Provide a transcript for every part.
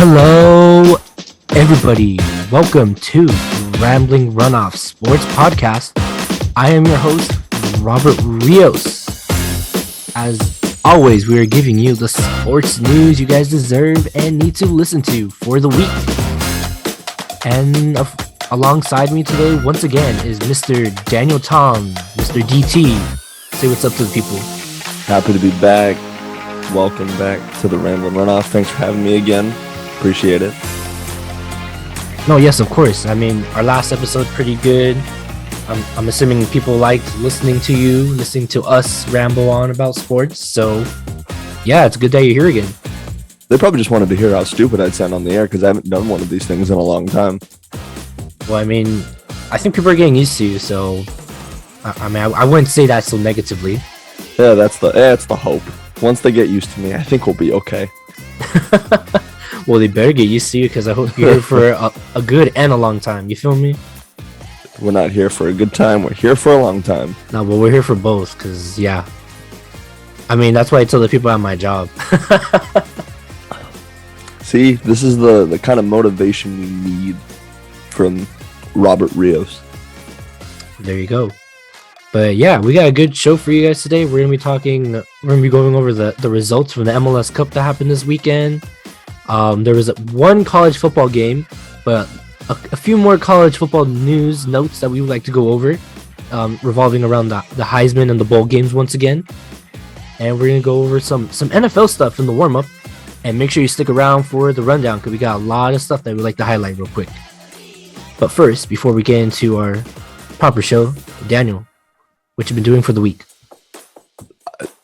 Hello, everybody. Welcome to Rambling Runoff Sports Podcast. I am your host, Robert Rios. As always, we are giving you the sports news you guys deserve and need to listen to for the week. And alongside me today, once again, is Mr. Daniel Tom, Mr. DT. Say what's up to the people. Happy to be back. Welcome back to the Rambling Runoff. Thanks for having me again. Appreciate it. No, yes, of course. I mean, our last episode pretty good. I'm assuming people liked listening to us ramble on about sports. So, yeah, it's a good day you're here again. They probably just wanted to hear how stupid I'd sound on the air because I haven't done one of these things in a long time. Well, I mean, I think people are getting used to you, so I wouldn't say that so negatively. Yeah, that's the hope. Once they get used to me, I think we'll be okay. Well, they better get used to you because I hope you're here for a good and a long time. You feel me? We're not here for a good time. We're here for a long time. No, but we're here for both because, yeah. I mean, that's why I tell the people at my job. See, this is the kind of motivation we need from Robert Rios. There you go. But yeah, we got a good show for you guys today. We're gonna be going over the results from the MLS Cup that happened this weekend. There was one college football game, but a few more college football news notes that we would like to go over, revolving around the Heisman and the bowl games once again. And we're gonna go over some NFL stuff in the warm up, and make sure you stick around for the rundown because we got a lot of stuff that we'd like to highlight real quick. But first, before we get into our proper show, Daniel, what you been doing for the week?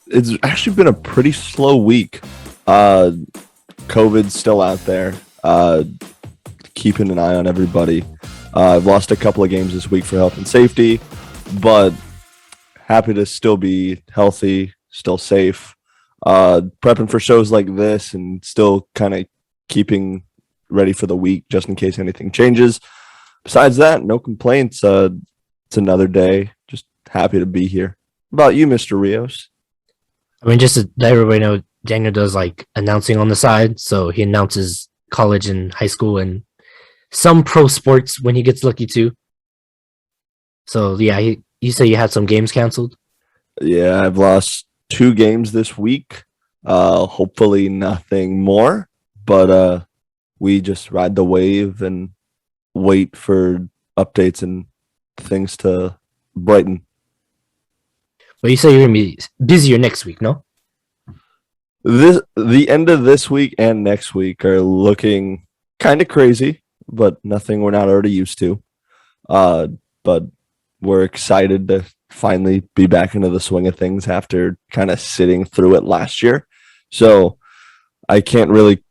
It's actually been a pretty slow week. COVID's still out there. Keeping an eye on everybody. I've lost a couple of games this week for health and safety, but happy to still be healthy, still safe. Prepping for shows like this and still kind of keeping ready for the week just in case anything changes. Besides that, no complaints. It's another day. Just happy to be here. How about you, Mr. Rios? I mean, just to let everybody know, Daniel does like announcing on the side, so he announces college and high school and some pro sports when he gets lucky too. So yeah, you say you had some games canceled? Yeah, I've lost 2 games this week. Hopefully nothing more, but we just ride the wave and wait for updates and things to brighten. Well, you say you're gonna be busier next week, no? The end of this week and next week are looking kind of crazy, but nothing we're not already used to. But we're excited to finally be back into the swing of things after kind of sitting through it last year. So I can't really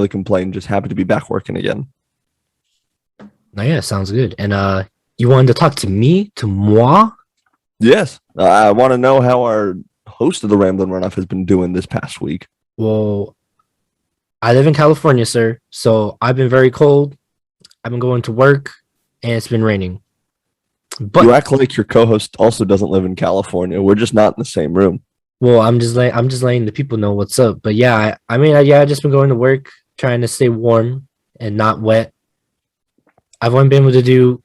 complain. Just happy to be back working again. Oh, yeah, sounds good. And you wanted to talk to me, to moi? Yes, I want to know how our host of the Ramblin' Runoff has been doing this past week. Well, I live in California, sir, so I've been very cold. I've been going to work, and it's been raining. But you act like your co-host also doesn't live in California. We're just not in the same room. Well, I'm just letting the people know what's up. But yeah, I've just been going to work, trying to stay warm and not wet. I've only been able to do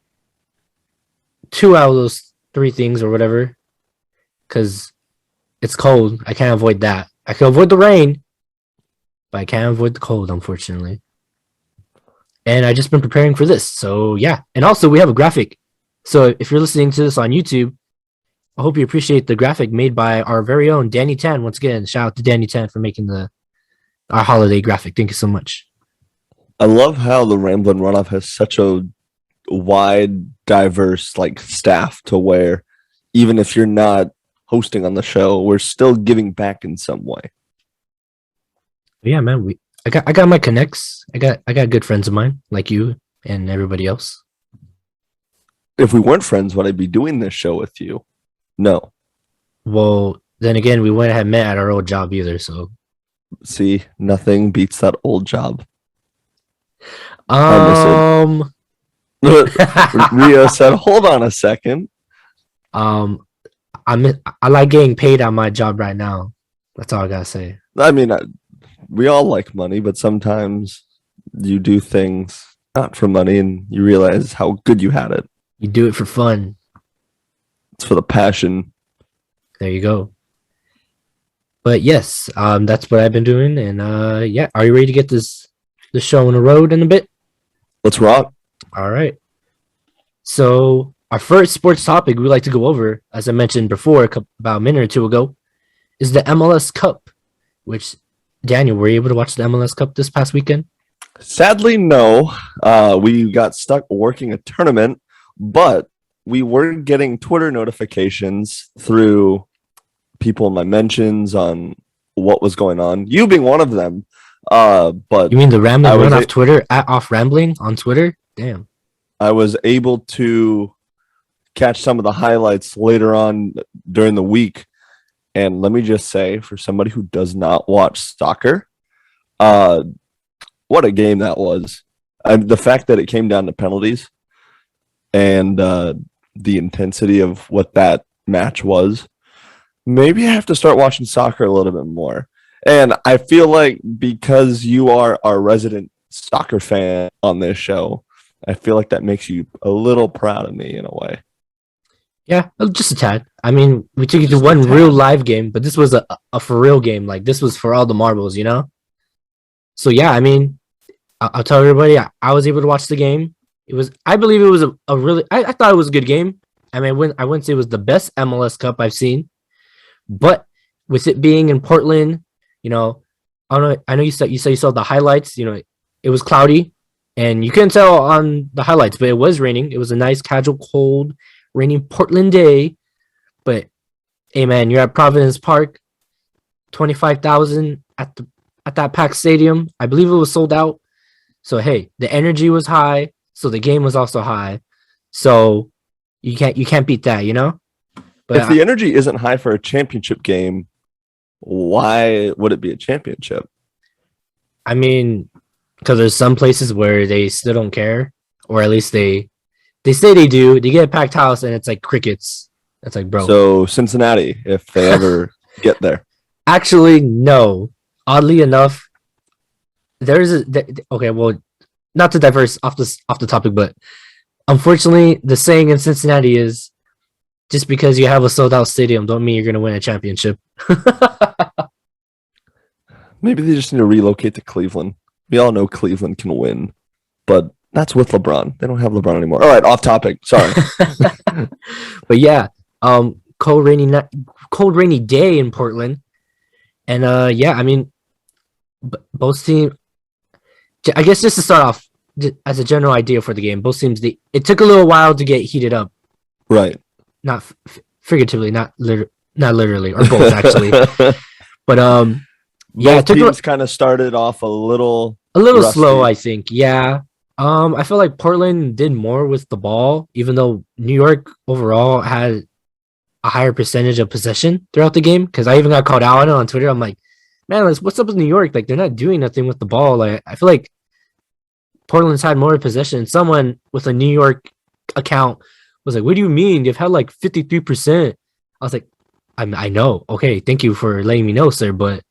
2 out of those 3 things or whatever, because it's cold. I can't avoid that. I can avoid the rain, but I can't avoid the cold, unfortunately. And I just been preparing for this. So yeah. And also we have a graphic. So if you're listening to this on YouTube, I hope you appreciate the graphic made by our very own Danny Tan. Once again, shout out to Danny Tan for making our holiday graphic. Thank you so much. I love how the Ramblin' Runoff has such a wide, diverse staff to where even if you're not hosting on the show, we're still giving back in some way. Yeah, man. I got my connects. I got good friends of mine like you and everybody else. If we weren't friends, would I be doing this show with you? No. Well, then again, we wouldn't have met at our old job either. So, see, nothing beats that old job. Rio said, "Hold on a second. I like getting paid on my job right now. That's all I gotta say. I mean, we all like money, but sometimes you do things not for money, and you realize how good you had it. You do it for fun. It's for the passion. There you go. But yes, that's what I've been doing. And yeah, are you ready to get the show on the road in a bit? Let's rock. All right. So our first sports topic we like to go over, as I mentioned before, about a minute or two ago, is the MLS Cup. Which, Daniel, were you able to watch the MLS Cup this past weekend? Sadly, no. We got stuck working a tournament, but we were getting Twitter notifications through people in my mentions on what was going on. You being one of them. But you mean the rambling run off a- Twitter at off rambling on Twitter? Damn. I was able to catch some of the highlights later on during the week. And let me just say, for somebody who does not watch soccer, what a game that was. The fact that it came down to penalties and the intensity of what that match was, maybe I have to start watching soccer a little bit more. And I feel like because you are our resident soccer fan on this show, I feel like that makes you a little proud of me in a way. Yeah, just a tad. I mean, we took you to one real live game, but this was a for real game. Like, this was for all the marbles, you know? So, yeah, I mean, I'll tell everybody, I was able to watch the game. I believe it was a really, I thought it was a good game. I mean, I wouldn't say it was the best MLS Cup I've seen, but with it being in Portland, you know, I know you said you saw the highlights, you know, it was cloudy and you couldn't tell on the highlights, but it was raining. It was a nice, casual, cold, rainy Portland day. But hey, man, you're at Providence Park, 25,000 at that packed stadium. I believe it was sold out. So hey, the energy was high, so the game was also high. So you can't beat that, you know? But if the energy isn't high for a championship game, why would it be a championship? I mean, because there's some places where they still don't care, or at least they say they do. They get a packed house and it's like crickets. It's like, bro. So Cincinnati, if they ever get there. Actually, no. Oddly enough, okay, well, not to diverse off the topic, but unfortunately, the saying in Cincinnati is, just because you have a sold out stadium don't mean you're going to win a championship. Maybe they just need to relocate to Cleveland. We all know Cleveland can win, but that's with LeBron. They don't have LeBron anymore. All right, off topic. Sorry. But yeah, cold rainy day in Portland. And yeah, I mean, both teams, I guess just to start off, as a general idea for the game, both teams, it took a little while to get heated up. Right. Not figuratively, not literally, or both actually. But yeah, teams kind of started off a little rusty. Slow, I think. Yeah. I feel like Portland did more with the ball, even though New York overall had a higher percentage of possession throughout the game. Because I even got called out on it on Twitter. I'm like, man, what's up with New York? Like, they're not doing nothing with the ball. Like, I feel like Portland's had more possession. Someone with a New York account was like, what do you mean? They've had like 53%. I was like, I know. Okay, thank you for letting me know, sir. But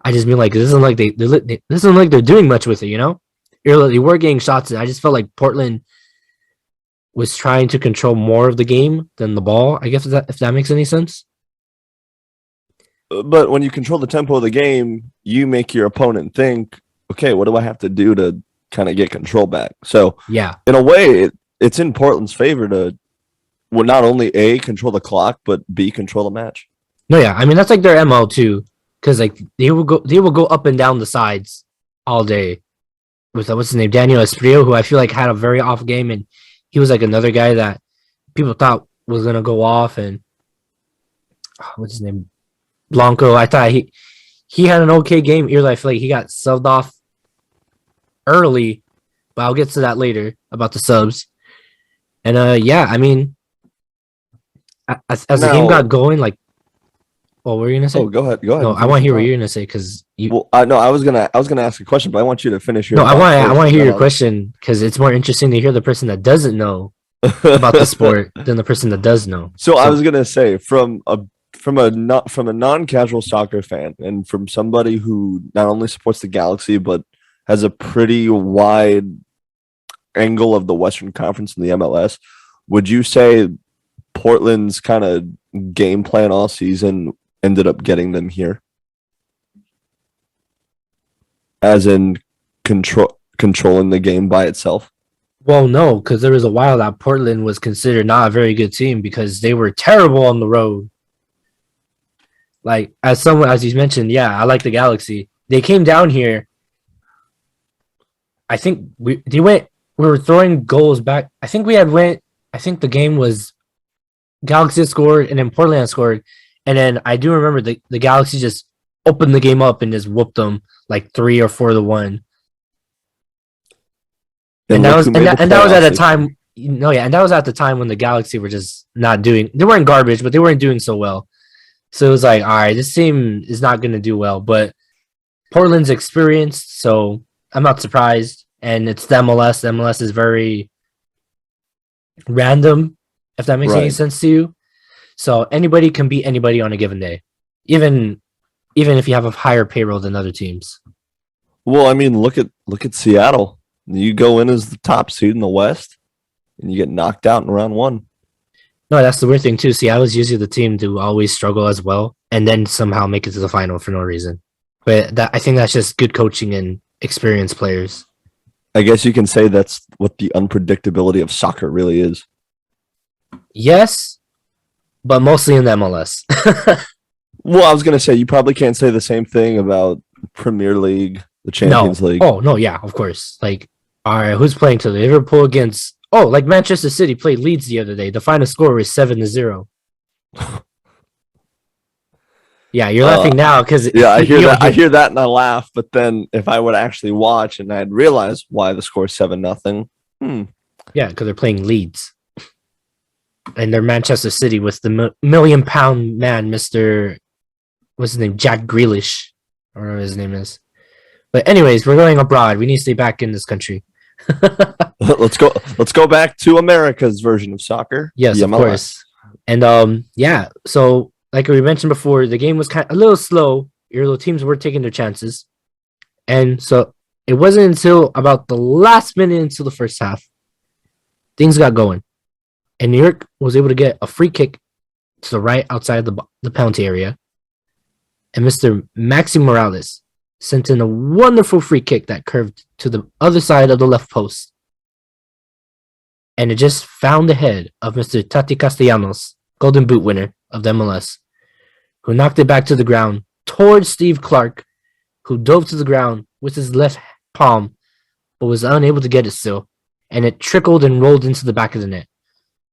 I just mean, like, this isn't like this isn't like they're doing much with it, you know? They were getting shots. I just felt like Portland was trying to control more of the game than the ball. I guess if that makes any sense. But when you control the tempo of the game, you make your opponent think, okay, what do I have to do to kind of get control back? So yeah, in a way, it's in Portland's favor to, well, not only A, control the clock, but B, control the match. No, yeah, I mean that's like their MO too, because like they will go up and down the sides all day. With what's his name, Daniel Esprio, who I feel like had a very off game, and he was like another guy that people thought was gonna go off. And what's his name, Blanco. I thought he had an okay game. Here, I feel like he got subbed off early, but I'll get to that later about the subs. And yeah, I mean, as the game got going, like, what were you gonna say? Oh, go ahead. No, I want to hear what you're gonna say because you. Well, no, I was gonna ask a question, but I want you to finish your. No, I want to hear your question because it's more interesting to hear the person that doesn't know about the sport than the person that does know. So I was gonna say from a non-casual soccer fan and from somebody who not only supports the Galaxy but has a pretty wide angle of the Western Conference in the MLS. Would you say Portland's kind of game plan all season ended up getting them here? As in controlling the game by itself? Well, no, because there was a while that Portland was considered not a very good team because they were terrible on the road. Like, as you mentioned, yeah, I like the Galaxy. They came down here. I think we were throwing goals back. I think the game was Galaxy scored and then Portland scored. And then I do remember the Galaxy just opened the game up and just whooped them like 3 or 4-1. And that was at a time, and that was at the time when the Galaxy were just they weren't garbage, but they weren't doing so well. So it was like, all right, this team is not going to do well, but Portland's experienced, so I'm not surprised. And it's the MLS. The MLS is very random, if that makes any sense to you. So anybody can beat anybody on a given day, even if you have a higher payroll than other teams. Well, I mean, look at Seattle. You go in as the top seed in the West, and you get knocked out in round 1. No, that's the weird thing too. Seattle's usually the team to always struggle as well, and then somehow make it to the final for no reason. But I think that's just good coaching and experienced players. I guess you can say that's what the unpredictability of soccer really is. Yes, but mostly in the MLS. Well, I was going to say, you probably can't say the same thing about Premier League, the Champions League. Oh, no, yeah, of course. Like, all right, who's playing to Liverpool against... Oh, like Manchester City played Leeds the other day. The final score was 7-0. Yeah, you're laughing now because... Yeah, I hear that and I laugh. But then if I would actually watch and I'd realize why the score is 7-0. Yeah, because they're playing Leeds. And they're Manchester City with the million-pound man, Mr... What's his name? Jack Grealish. Or whatever his name is. But anyways, we're going abroad. We need to stay back in this country. Let's go back to America's version of soccer. Yes, of course. And yeah, so like we mentioned before, the game was kind of a little slow. Your little teams were taking their chances. And so it wasn't until about the last minute into the first half things got going. And New York was able to get a free kick to the right outside the penalty area. And Mr. Maxi Morales sent in a wonderful free kick that curved to the other side of the left post. And it just found the head of Mr. Tati Castellanos, Golden Boot winner of the MLS, who knocked it back to the ground towards Steve Clark, who dove to the ground with his left palm, but was unable to get it still. And it trickled and rolled into the back of the net.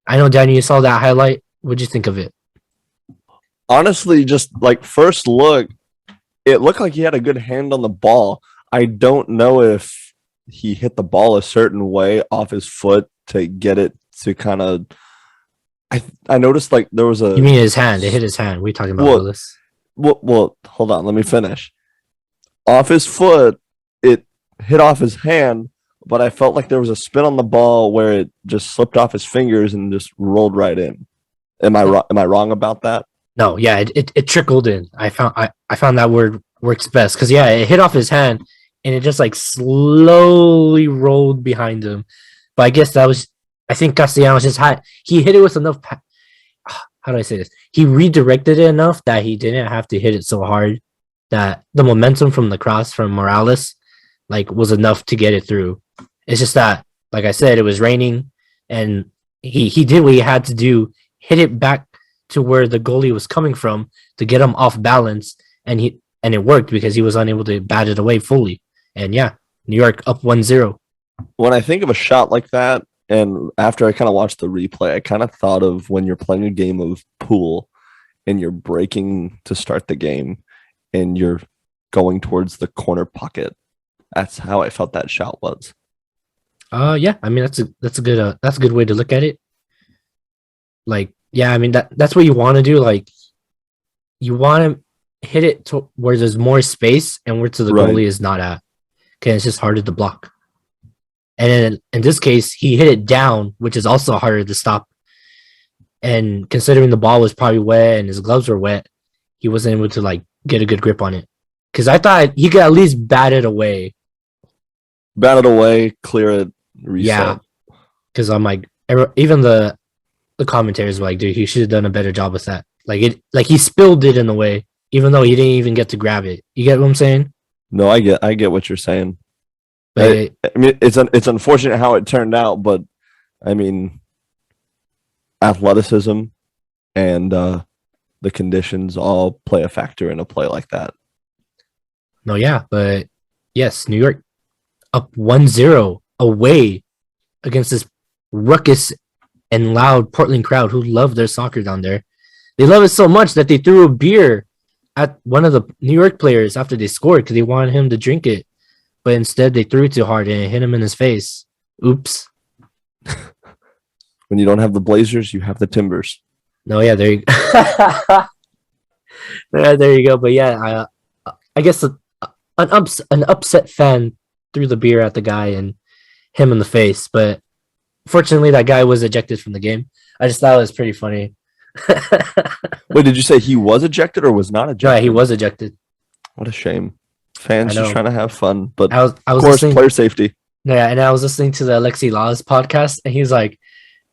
I know, Danny, you saw that highlight. What'd you think of it? Honestly, just like first look, it looked like he had a good hand on the ball. I don't know if he hit the ball a certain way off his foot to get it to kind of... I noticed like there was a... You mean his hand? It hit his hand. What are you talking about, Willis? Well, hold on. Let me finish. Off his foot, it hit off his hand, but I felt like there was a spin on the ball where it just slipped off his fingers and just rolled right in. Am I wrong about that? No, yeah, it trickled in. I found that word works best because yeah, it hit off his hand and it just like slowly rolled behind him. But I guess I think Castellanos he hit it with enough. How do I say this? He redirected it enough that he didn't have to hit it so hard that the momentum from the cross from Morales like was enough to get it through. It's just that, like I said, it was raining and he did what he had to do, hit it back to where the goalie was coming from to get him off balance, and it worked because he was unable to bat it away fully. And yeah, New York up 1-0. When I think of a shot like that, and after I kind of watched the replay, I kind of thought of when you're playing a game of pool and you're breaking to start the game and you're going towards the corner pocket. That's how I felt that shot was. Yeah, I mean that's a good way to look at it. Like, yeah, I mean that's what you want to do. Like, you want to hit it to where there's more space and where to the goalie is not at. Okay, it's just harder to block. And then in this case, he hit it down, which is also harder to stop. And considering the ball was probably wet and his gloves were wet, he wasn't able to like get a good grip on it. Because I thought he could at least bat it away. bat it away, clear it, reset. Yeah, because I'm like, even the commentators were like, dude, he should have done a better job with that. Like he spilled it in a way, even though he didn't even get to grab it. You get what I'm saying? No, I get what you're saying. But I mean, it's unfortunate how it turned out, but I mean, athleticism and the conditions all play a factor in a play like that. no, yeah, but yes, New York up 1-0 away against this ruckus and loud Portland crowd who love their soccer down there. They love it so much that they threw a beer at one of the New York players after they scored because they wanted him to drink it. But instead, they threw it too hard and it hit him in his face. Oops. When you don't have the Blazers, you have the Timbers. No, yeah, there you go. Yeah, there you go. But yeah, I guess an upset fan threw the beer at the guy and him in the face. But fortunately, that guy was ejected from the game. I just thought it was pretty funny. Wait, did you say he was ejected or was not ejected? Yeah, he was ejected. What a shame. Fans just trying to have fun, but I was of course, player safety. Yeah, and I was listening to the Alexi Laws podcast, and he was like,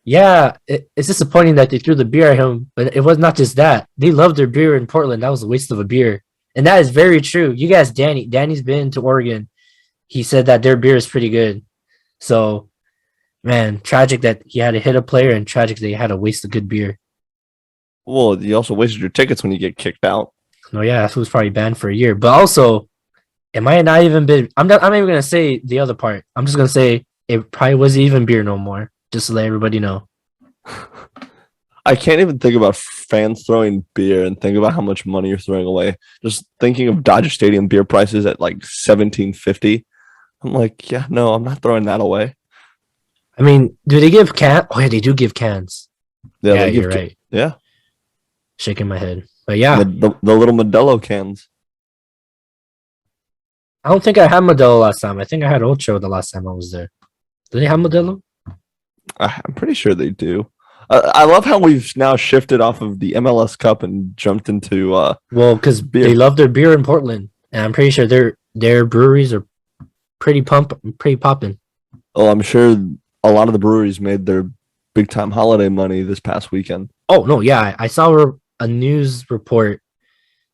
"Yeah, it's disappointing that they threw the beer at him, but it was not just that. They loved their beer in Portland. That was a waste of a beer, and that is very true. You guys, Danny's been to Oregon. He said that their beer is pretty good. So, man, tragic that he had to hit a player, and tragic that he had to waste a good beer. Well, you also wasted your tickets when you get kicked out. No, yeah, that was probably banned for a year. But also, it might not even been. I'm not even gonna say the other part. I'm just gonna say it probably wasn't even beer no more. Just to let everybody know. I can't even think about fans throwing beer and think about how much money you're throwing away. Just thinking of Dodger Stadium beer prices at like $17.50. I'm like, yeah, no, I'm not throwing that away. I mean, do they give cans? Oh yeah, they do give cans. Yeah, you're right. Yeah. Shaking my head. But yeah. The little Modelo cans. I don't think I had Modelo last time. I think I had Ocho the last time I was there. Do they have Modelo? I'm pretty sure they do. I love how we've now shifted off of the MLS Cup and jumped into well, because they love their beer in Portland, and I'm pretty sure their breweries are pretty popping. Oh, I'm sure a lot of the breweries made their big time holiday money this past weekend. Oh no, yeah, I saw a news report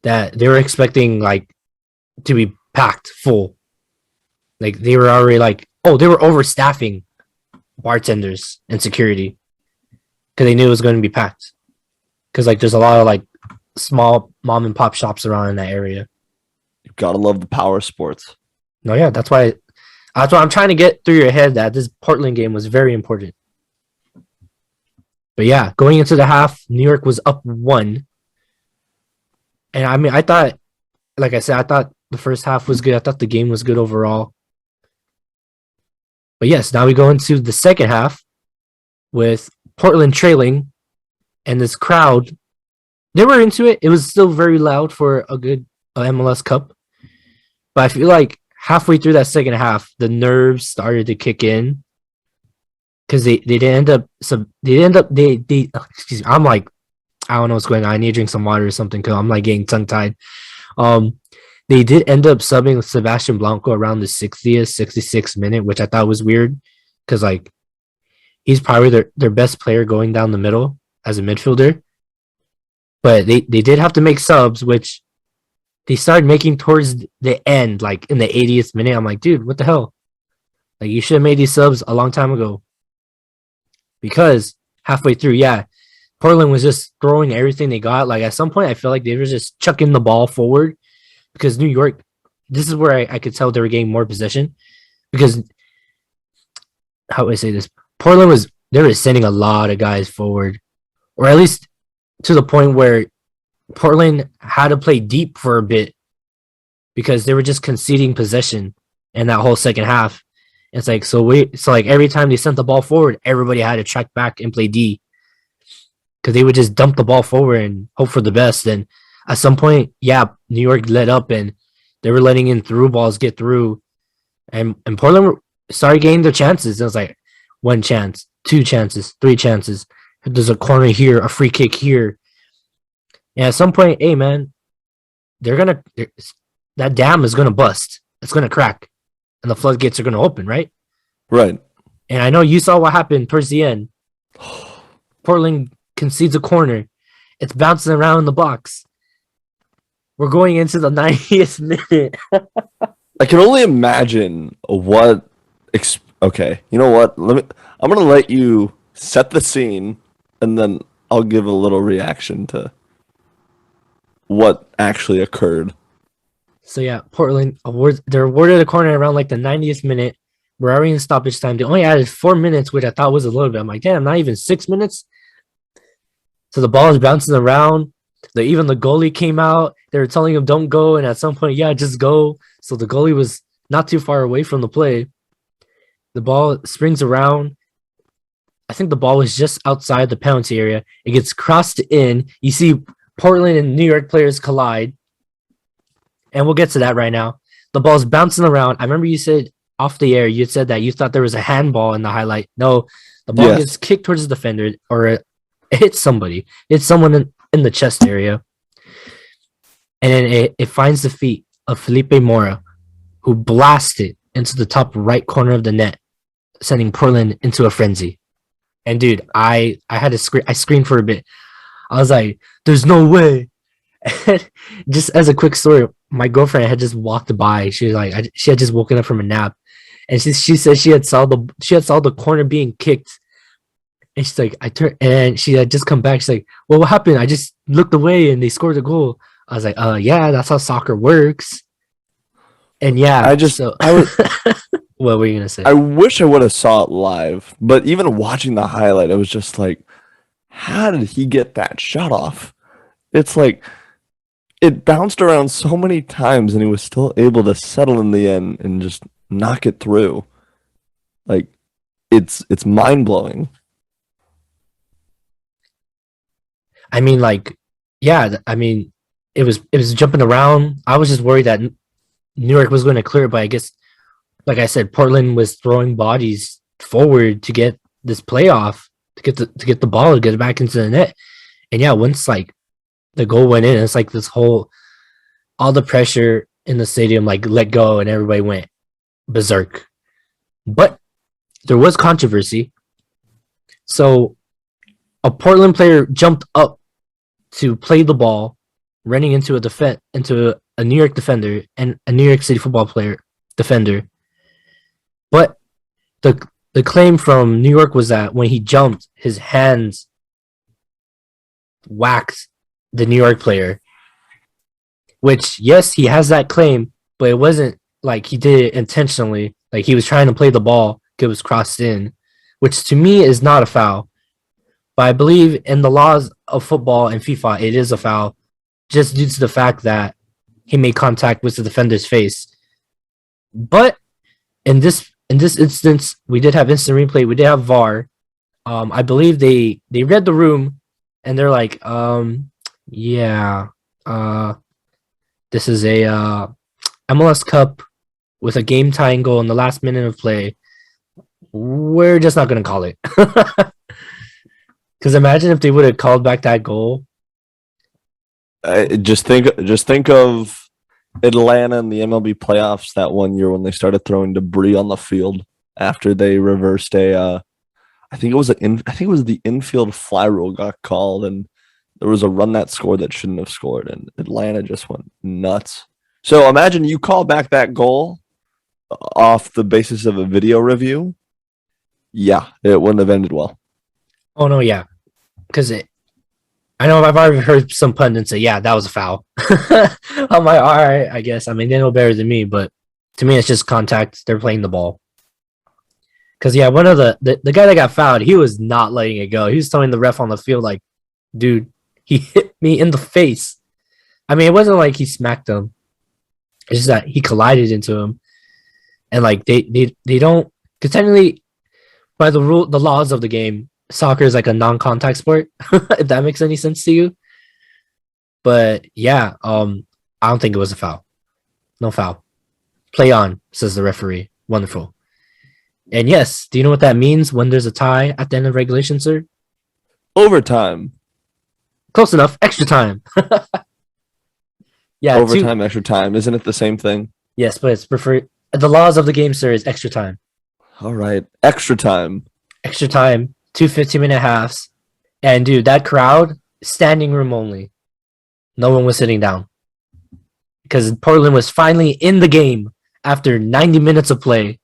that they were expecting like to be packed full. Like they were already like, they were overstaffing bartenders and security because they knew it was going to be packed. Because like there's a lot of like small mom and pop shops around in that area. You gotta love the power sports. No, yeah, that's why I'm trying to get through your head that this Portland game was very important. But yeah, going into the half, New York was up 1. And I mean, I thought, like I said, I thought the first half was good. I thought the game was good overall. But yes, now we go into the second half with Portland trailing and this crowd. They were into it. It was still very loud for a good MLS Cup. But I feel like halfway through that second half, the nerves started to kick in. Because they excuse me, I'm like, I don't know what's going on. I need to drink some water or something because I'm like getting tongue tied. They did end up subbing Sebastian Blanco around the 60th, 66th minute, which I thought was weird because like he's probably their best player going down the middle as a midfielder. But they did have to make subs, which they started making towards the end, like in the 80th minute. I'm like, dude, what the hell? Like you should have made these subs a long time ago. Because halfway through, yeah, Portland was just throwing everything they got. Like at some point, I feel like they were just chucking the ball forward because New York, this is where I could tell they were getting more possession. Because, how would I say this? Portland they were sending a lot of guys forward, or at least to the point where Portland had to play deep for a bit because they were just conceding possession in that whole second half. It's like so like every time they sent the ball forward, everybody had to track back and play D because they would just dump the ball forward and hope for the best. And at some point, yeah, New York let up and they were letting in through balls get through, and Portland started getting their chances. It was like 1 chance, 2 chances, 3 chances. There's a corner here, a free kick here, and at some point, hey man, that dam is gonna bust. It's gonna crack. and the floodgates are going to open, right? Right. And I know you saw what happened towards the end. Portland concedes a corner. It's bouncing around in the box. We're going into the 90th minute. I can only imagine what. Okay, you know what? I'm gonna let you set the scene, and then I'll give a little reaction to what actually occurred. So yeah, Portland they're awarded a corner around like the 90th minute. We're already in stoppage time. They only added 4 minutes, which I thought was a little bit. I'm like, damn, not even 6 minutes. So the ball is bouncing around. Even the goalie came out. They were telling him don't go, and at some point, yeah, just go. So the goalie was not too far away from the play. The ball springs around. I think the ball was just outside the penalty area. It gets crossed in. You see Portland and New York players collide. And we'll get to that right now. The ball's bouncing around. I remember you said off the air, you said that you thought there was a handball in the highlight. No, the ball gets kicked towards the defender, or it hits somebody. It's someone in the chest area. And then it finds the feet of Felipe Mora, who blasted into the top right corner of the net, sending Portland into a frenzy. And dude, I had to scream. I screamed for a bit. I was like, "There's no way!" And just as a quick story, my girlfriend had just walked by. She was like, she had just woken up from a nap, and she said she had saw the corner being kicked. And she's like, I turned, and she had just come back. She's like, "Well, what happened?" I just looked away, and they scored a goal. I was like, yeah, that's how soccer works." And yeah, I was. what were you gonna say? I wish I would have saw it live, but even watching the highlight, it was just like, how did he get that shot off? It's like it bounced around so many times, and he was still able to settle in the end and just knock it through. Like, it's mind blowing. I mean, like, yeah. I mean, it was jumping around. I was just worried that New York was going to clear, but I guess, like I said, Portland was throwing bodies forward to get this playoff, to get the ball, to get it back into the net. And yeah, once like the goal went in, it's like this all the pressure in the stadium like let go, and everybody went berserk. But there was controversy. So a Portland player jumped up to play the ball, running into a New York defender and a New York City football player defender. But the claim from New York was that when he jumped, his hands whacked the New York player. Which, yes, he has that claim, but it wasn't like he did it intentionally. Like he was trying to play the ball, it was crossed in, which to me is not a foul. But I believe in the laws of football and FIFA, it is a foul, just due to the fact that he made contact with the defender's face. But in this instance, we did have instant replay. We did have VAR. I believe they read the room, and they're like, yeah, this is a MLS Cup with a game tying goal in the last minute of play. We're just not gonna call it. Because imagine if they would have called back that goal. Just think of Atlanta in the MLB playoffs that one year when they started throwing debris on the field after they reversed I think it was the infield fly rule got called, and there was a run that scored that shouldn't have scored, and Atlanta just went nuts. So imagine you call back that goal off the basis of a video review. Yeah, it wouldn't have ended well. Oh no, yeah, because I know I've already heard some pundits say, yeah, that was a foul. I'm like, all right, I guess. I mean, they know better than me, but to me, it's just contact. They're playing the ball. Because, yeah, one of the guy that got fouled, he was not letting it go. He was telling the ref on the field, like, dude, he hit me in the face. I mean, it wasn't like he smacked him. It's just that he collided into him. And, like, they don't, because technically, by the laws of the game, soccer is like a non-contact sport, if that makes any sense to you. But yeah, I don't think it was a foul. No foul. Play on, says the referee. Wonderful. And yes, do you know what that means when there's a tie at the end of regulation, sir? Overtime. Close enough. Extra time. Yeah. Overtime, extra time. Isn't it the same thing? Yes, but it's The laws of the game, sir, is extra time. All right. Extra time. Extra time, 2 15-minute halves. And dude, that crowd, standing room only. No one was sitting down. Because Portland was finally in the game after 90 minutes of play.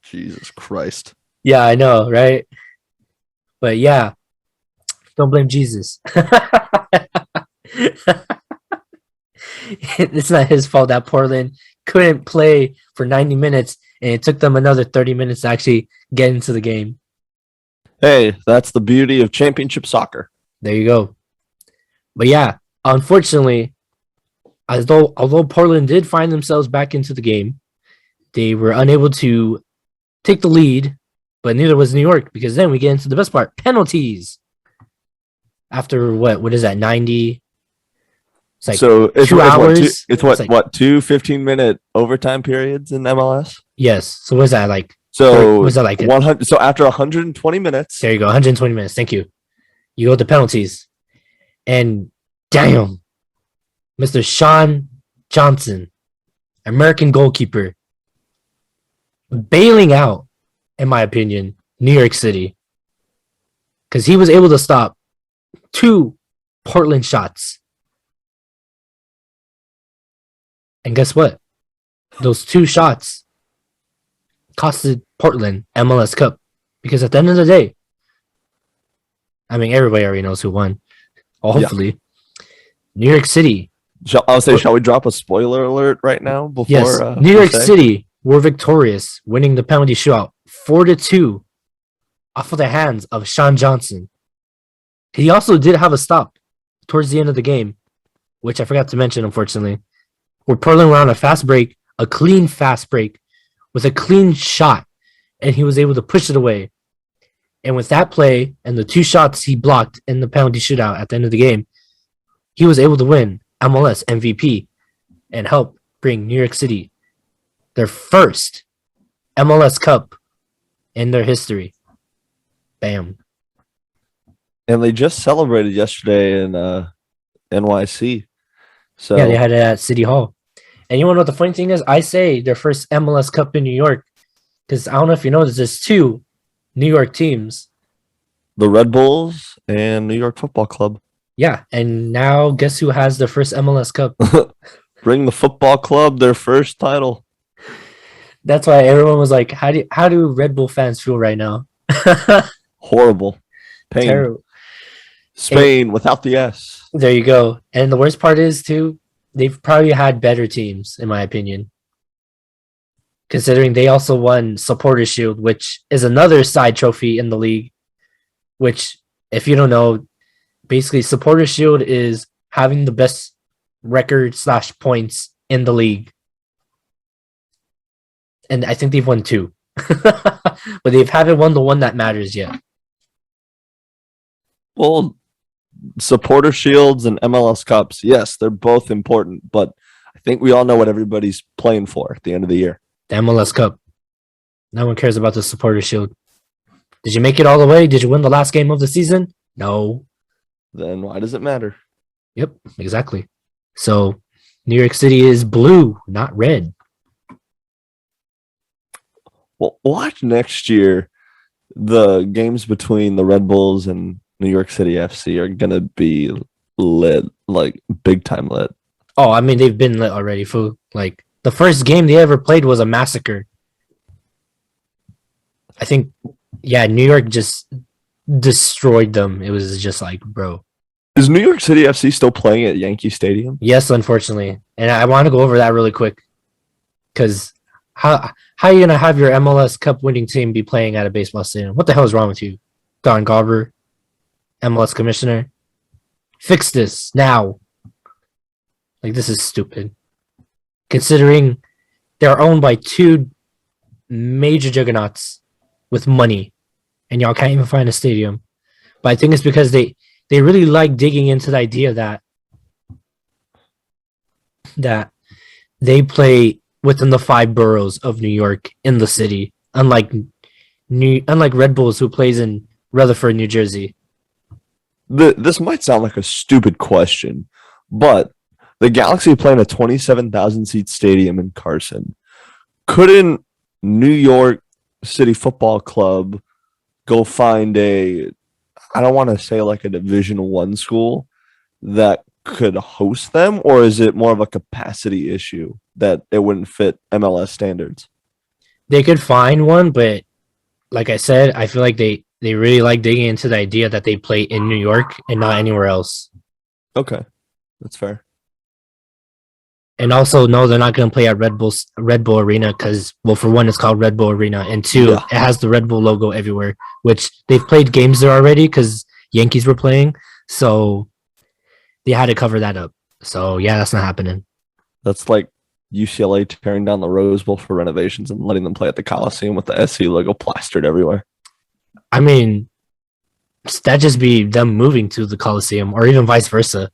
Jesus Christ. Yeah, I know, right? But yeah, don't blame Jesus. It's not his fault that Portland couldn't play for 90 minutes and it took them another 30 minutes to actually get into the game. Hey, that's the beauty of championship soccer. There you go. But yeah, unfortunately, although Portland did find themselves back into the game, they were unable to take the lead, but neither was New York, because then we get into the best part, penalties. After what is that, 90? It's like so it's 2 hours. It's what, 2 15-minute overtime periods in MLS? Yes. So what is that like? So was that like 100? So after 120 minutes, there you go, 120 minutes. Thank you. You go to penalties, and damn, Mr. Sean Johnson, American goalkeeper, bailing out, in my opinion, New York City, because he was able to stop 2 Portland shots. And guess what? Those 2 shots costed Portland MLS Cup, because at the end of the day, I mean, everybody already knows who won. Hopefully, New York City. Shall we drop a spoiler alert right now? Before, yes, New York City were victorious, winning the penalty shootout 4-2 off of the hands of Sean Johnson. He also did have a stop towards the end of the game, which I forgot to mention, unfortunately, where Portland were on a fast break, a clean fast break, with a clean shot, and he was able to push it away. And with that play and the 2 shots he blocked in the penalty shootout at the end of the game, he was able to win MLS MVP and help bring New York City their first MLS Cup in their history. Bam. And they just celebrated yesterday in NYC. So yeah, they had it at City Hall. And you want to know what the funny thing is? I say their first MLS Cup in New York, because I don't know if you know, there's 2 New York teams. The Red Bulls and New York Football Club. Yeah, and now guess who has their first MLS Cup? Bring the football club their first title. That's why everyone was like, how do Red Bull fans feel right now? Horrible. Pain. Terrible. Spain without the S. There you go. And the worst part is, too, they've probably had better teams, in my opinion. Considering they also won Supporters Shield, which is another side trophy in the league. Which, if you don't know, basically Supporters Shield is having the best record / points in the league. And I think they've won 2. But they haven't won the one that matters yet. Well, supporter shields and MLS Cups, yes, they're both important, but I think we all know what everybody's playing for at the end of the year. The MLS Cup. No one cares about the Supporter Shield. Did you make it all the way? Did you win the last game of the season? No. Then why does it matter? Yep, exactly. So New York City is blue, not red. Well, watch next year. The games between the Red Bulls and New York City FC are going to be lit, like big time lit. Oh, I mean, they've been lit already. For like the first game they ever played was a massacre. I think, yeah, New York just destroyed them. It was just like, bro. Is New York City FC still playing at Yankee Stadium? Yes, unfortunately. And I want to go over that really quick. Because how are you going to have your MLS Cup winning team be playing at a baseball stadium? What the hell is wrong with you? Don Garber, MLS commissioner. Fix this now. Like, this is stupid. Considering they're owned by 2 major juggernauts with money. And y'all can't even find a stadium. But I think it's because they really like digging into the idea that they play within the 5 boroughs of New York in the city, unlike Red Bulls, who plays in Rutherford, New Jersey. This might sound like a stupid question, but The Galaxy play in a 27,000 seat stadium in Carson. Couldn't New York City Football Club go find I don't want to say like a Division I school that could host them, or is it more of a capacity issue that it wouldn't fit MLS standards? They could find one, but like I said, I feel like they really like digging into the idea that they play in New York and not anywhere else. Okay, that's fair. And also, no, they're not going to play at Red Bull Arena because, well, for one, it's called Red Bull Arena, and two, Yeah. it has the Red Bull logo everywhere, which they've played games there already because Yankees were playing, so they had to cover that up. So yeah, that's not happening. That's like UCLA tearing down the Rose Bowl for renovations and letting them play at the Coliseum with the SC logo plastered everywhere. I mean, that'd just be them moving to the Coliseum, or even vice versa.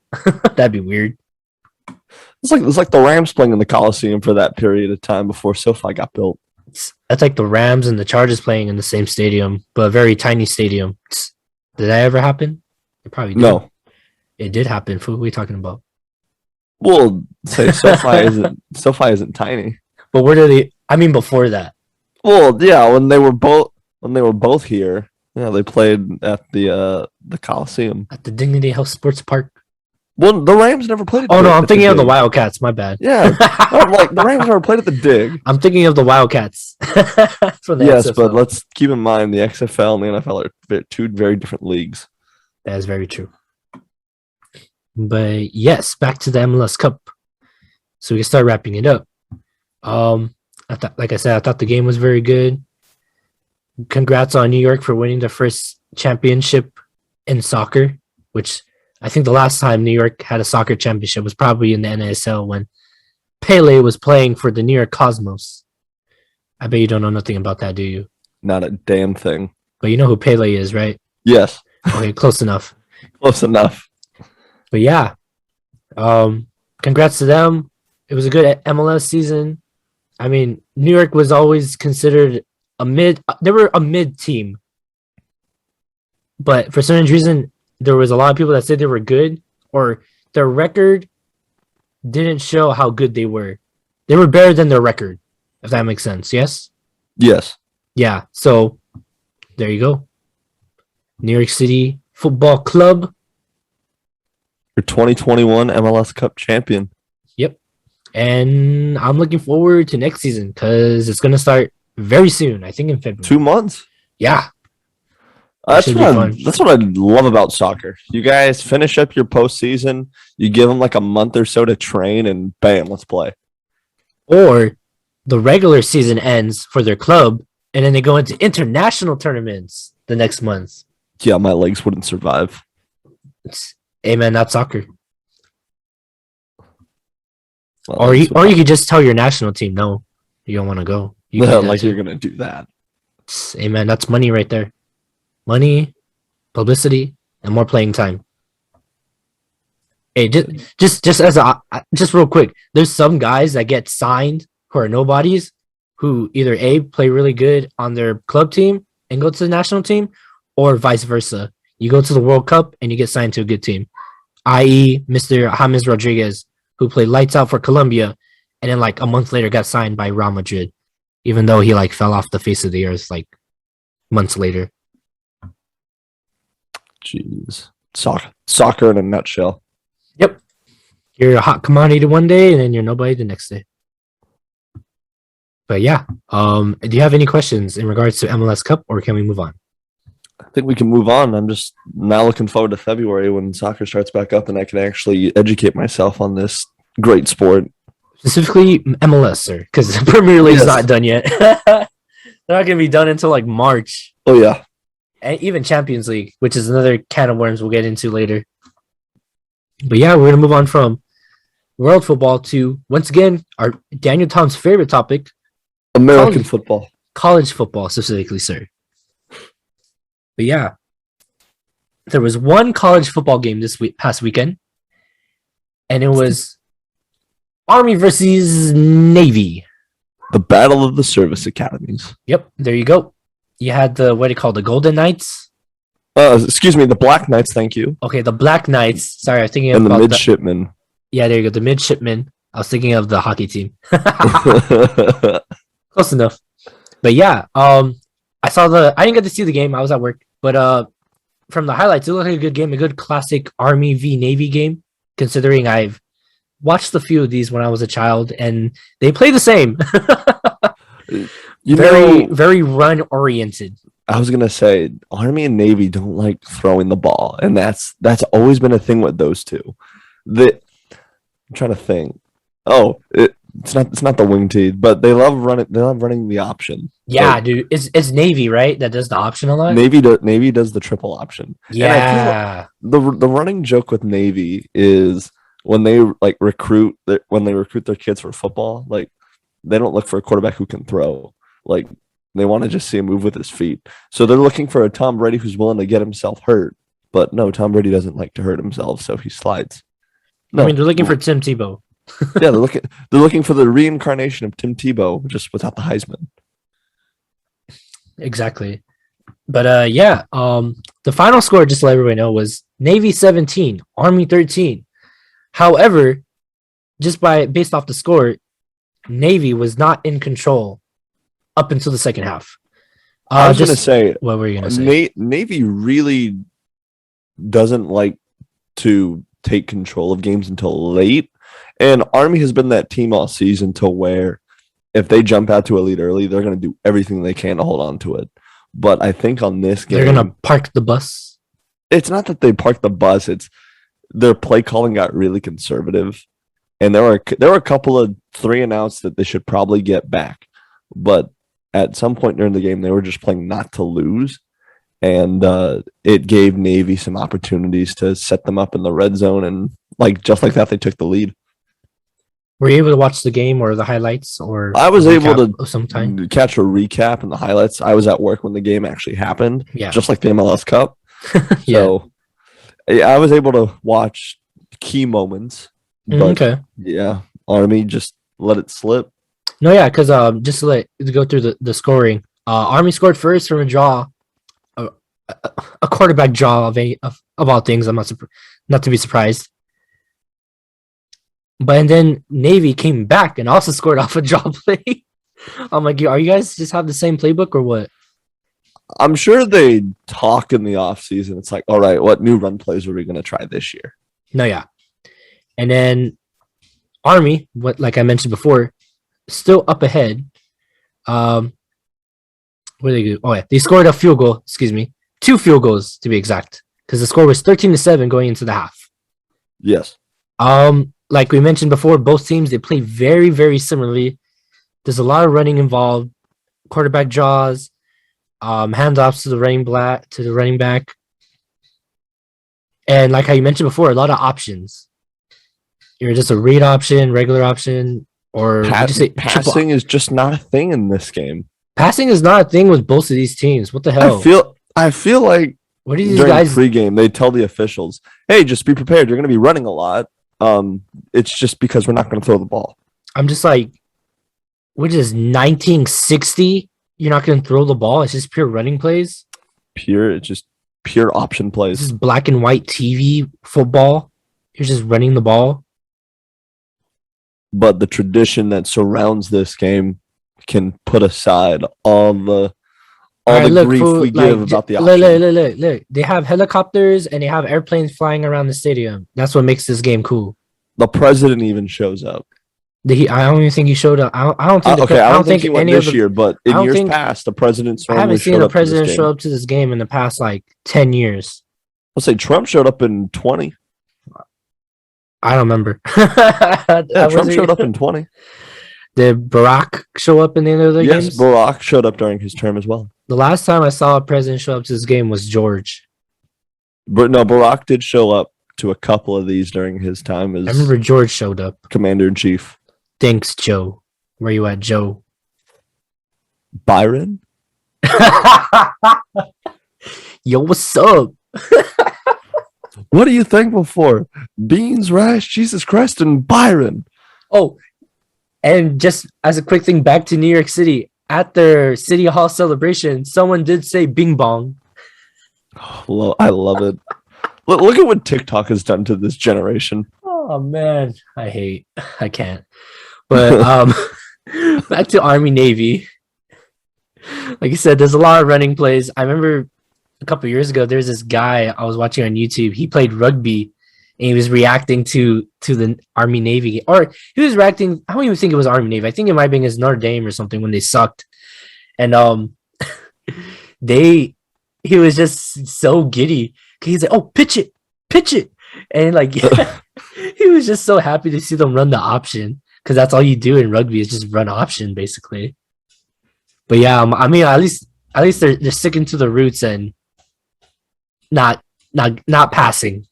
That'd be weird. It's like the Rams playing in the Coliseum for that period of time before SoFi got built. That's like the Rams and the Chargers playing in the same stadium, but a very tiny stadium. Did that ever happen? It probably did. No. It did happen. What are we talking about? Well, say SoFi isn't tiny. But where did they? I mean, before that. Well, yeah, when they were both here, yeah, they played at the Coliseum. At the Dignity Health Sports Park. Well, the Rams never played. Oh no, I'm thinking of the Wildcats. My bad. Yeah, like the Rams never played at the Dig. I'm thinking of the Wildcats. From the Yes, XFL. but let's keep in mind the XFL and the NFL are two very different leagues. That is very true. But yes, back to the MLS Cup. So we can start wrapping it up. Like I said, I thought the game was very good. Congrats on New York for winning their first championship in soccer, which I think the last time New York had a soccer championship was probably in the NASL when Pele was playing for the New York Cosmos. I bet you don't know nothing about that, do you? Not a damn thing. But you know who Pele is, right? Yes. Okay, close enough. Close enough. But yeah, congrats to them. It was a good MLS season. I mean, New York was always considered they were a mid team. But for some reason, there was a lot of people that said they were good, or their record didn't show how good they were. They were better than their record, if that makes sense. Yes? Yes. Yeah. So there you go. New York City Football Club. Your 2021 MLS Cup champion. Yep. And I'm looking forward to next season because it's going to start very soon. I think in February. 2 months. Yeah. That's what I love about soccer. You guys finish up your postseason. You give them like a month or so to train, and bam, let's play. Or the regular season ends for their club, and then they go into international tournaments the next month. Yeah, my legs wouldn't survive. Hey man, that's soccer. Well, Or you could just tell your national team, no, you don't want to go. You can do that like too. you're gonna do that. Hey man, that's money right there. Money, publicity, and more playing time. Hey, just real quick. There's some guys that get signed who are nobodies, who either A, play really good on their club team and go to the national team, or vice versa. You go to the World Cup and you get signed to a good team, i.e., Mr. James Rodriguez, who played lights out for Colombia, and then like a month later got signed by Real Madrid, even though he like fell off the face of the earth like months later. Jeez, soccer in a nutshell. Yep, you're a hot commodity one day, and then you're nobody the next day. But yeah, do you have any questions in regards to MLS Cup, or can we move on? I think we can move on. I'm just now looking forward to February when soccer starts back up and I can actually educate myself on this great sport. Specifically MLS, sir, because the Premier League's Yes. not done yet. They're not gonna be done until like March. Oh yeah, And even Champions League, which is another can of worms we'll get into later. But yeah, we're gonna move on from world football to, once again, our Daniel Tom's favorite topic, American football. college football specifically, sir. But yeah, there was one college football game past weekend, and it was Army versus Navy. The Battle of the Service Academies. Yep, there you go. You had the, what do you call, the Golden Knights? Excuse me, the Black Knights. Thank you. Okay, the Black Knights. Sorry, I was thinking And the about Midshipmen. Yeah, there you go. The midshipman. I was thinking of the hockey team. Close enough. But yeah, I didn't get to see the game. I was at work. But from the highlights, it looked like a good game, a good classic Army v Navy game, considering I've watched a few of these when I was a child, and they play the same. Very run oriented. I was gonna say Army and Navy don't like throwing the ball, and that's always been a thing with those two. I'm trying to think. Oh, it's not the wing tee, but they love running. They love running the option. Yeah, dude, it's Navy, right? That does the option a lot. Navy does the triple option. Yeah. The running joke with Navy is when they recruit their kids for football, like they don't look for a quarterback who can throw. Like they want to just see him move with his feet. So they're looking for a Tom Brady who's willing to get himself hurt. But no, Tom Brady doesn't like to hurt himself, so he slides. No, I mean, they're looking for Tim Tebow. Yeah, they're looking for the reincarnation of Tim Tebow, just without the Heisman. Exactly. But the final score, just to let everybody know, was Navy 17, Army 13. However, based off the score, Navy was not in control up until the second half. I was going to say, what were you going to say? Navy really doesn't like to take control of games until late. And Army has been that team all season to where if they jump out to a lead early, they're going to do everything they can to hold on to it. But I think on this game, they're going to park the bus. It's not that they parked the bus. It's their play calling got really conservative. And there were a couple of 3-and-outs that they should probably get back. But at some point during the game, they were just playing not to lose. And it gave Navy some opportunities to set them up in the red zone. And just like that, they took the lead. Were you able to watch the game or the highlights? Or I was able to sometime catch a recap and the highlights. I was at work when the game actually happened. Yeah. Just like the MLS Cup. Yeah. So I was able to watch key moments. But, okay. Yeah, Army just let it slip. No, yeah, because just to go through the scoring, Army scored first from a draw, a quarterback draw of all things. I'm not to be surprised. But then Navy came back and also scored off a draw play. I'm like, are you guys just have the same playbook or what? I'm sure they talk in the off season. It's like, all right, what new run plays are we going to try this year? No, yeah. And then Army, like I mentioned before, still up ahead. What did they do? Oh, yeah. They scored a field goal. Excuse me. 2 field goals, to be exact. Because the score was 13-7 going into the half. Yes. Like we mentioned before, both teams, they play very, very similarly. There's a lot of running involved. Quarterback draws. Handoffs to the running back. And like how you mentioned before, a lot of options. You're just a read option, regular option, or passing is just not a thing in this game. Passing is not a thing with both of these teams. What the hell? I feel like what are these during guys pregame they tell the officials, "Hey, just be prepared. You're going to be running a lot. It's just because we're not going to throw the ball." I'm just like, what is 1960? You're not going to throw the ball. It's just pure running plays. It's just pure option plays. This is black and white TV football. You're just running the ball. But the tradition that surrounds this game can put aside all the grief we give about the option. Look. They have helicopters and they have airplanes flying around the stadium. That's what makes this game cool. The president even shows up. I don't even think he showed up. I don't think. I don't think he went this year, but in years past, the president. I haven't seen a president show up to this game in the past 10 years. Let's say Trump showed up in 20. I don't remember. Trump showed up in 20. Did Barack show up in the end of the games? Yes, Barack showed up during his term as well. The last time I saw a president show up to this game was George. But no, Barack did show up to a couple of these during his time as I remember George showed up. Commander-in-Chief. Thanks, Joe. Where you at, Joe? Byron? Yo, what's up? What are you thankful for? Beans, rice, Jesus Christ, and Byron. Oh, and just as a quick thing, back to New York City. At their City Hall celebration, someone did say bing bong. Oh, I love it. Look at what TikTok has done to this generation. Oh man, I can't. But back to Army Navy. Like you said, there's a lot of running plays. I remember a couple years ago, there's this guy I was watching on YouTube. He played rugby, and he was reacting to the Army Navy, or he was reacting. I don't even think it was Army Navy. I think it might have been his Notre Dame or something when they sucked, and he was just so giddy. He's like, "Oh, pitch it," and like he was just so happy to see them run the option because that's all you do in rugby is just run option basically. But yeah, I mean, at least they're sticking to the roots and not passing,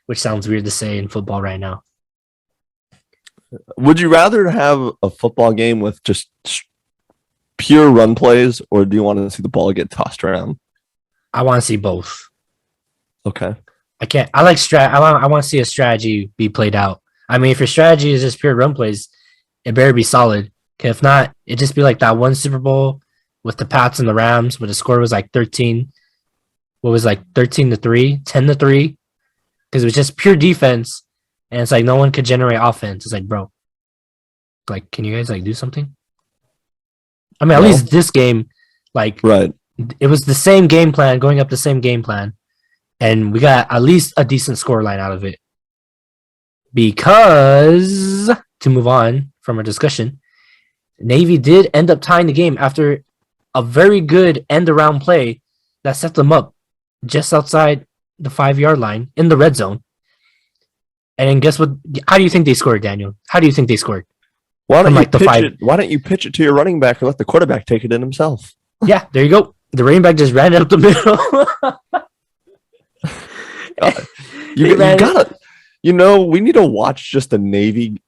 which sounds weird to say in football right now. Would you rather have a football game with just pure run plays, or do you want to see the ball get tossed around? I want to see both. Okay. I can't. I like I want to see a strategy be played out. I mean, if your strategy is just pure run plays, it better be solid. If not, it just be like that one Super Bowl with the Pats and the Rams, where the score was like 13. What was like 13-3, 10-3, because it was just pure defense, and it's like no one could generate offense. It's like, bro, like, can you guys like do something? I mean, at least this game, like, right, it was the same game plan, going up the same game plan, and we got at least a decent score line out of it. Because to move on from our discussion, Navy did end up tying the game after a very good end-around play that set them up just outside the 5-yard line in the red zone. And then guess what? How do you think they scored, Daniel? How do you think they scored? Why don't you pitch it to your running back and let the quarterback take it in himself? Yeah, there you go. The running back just ran it up the middle. You gotta, we need to watch just a Navy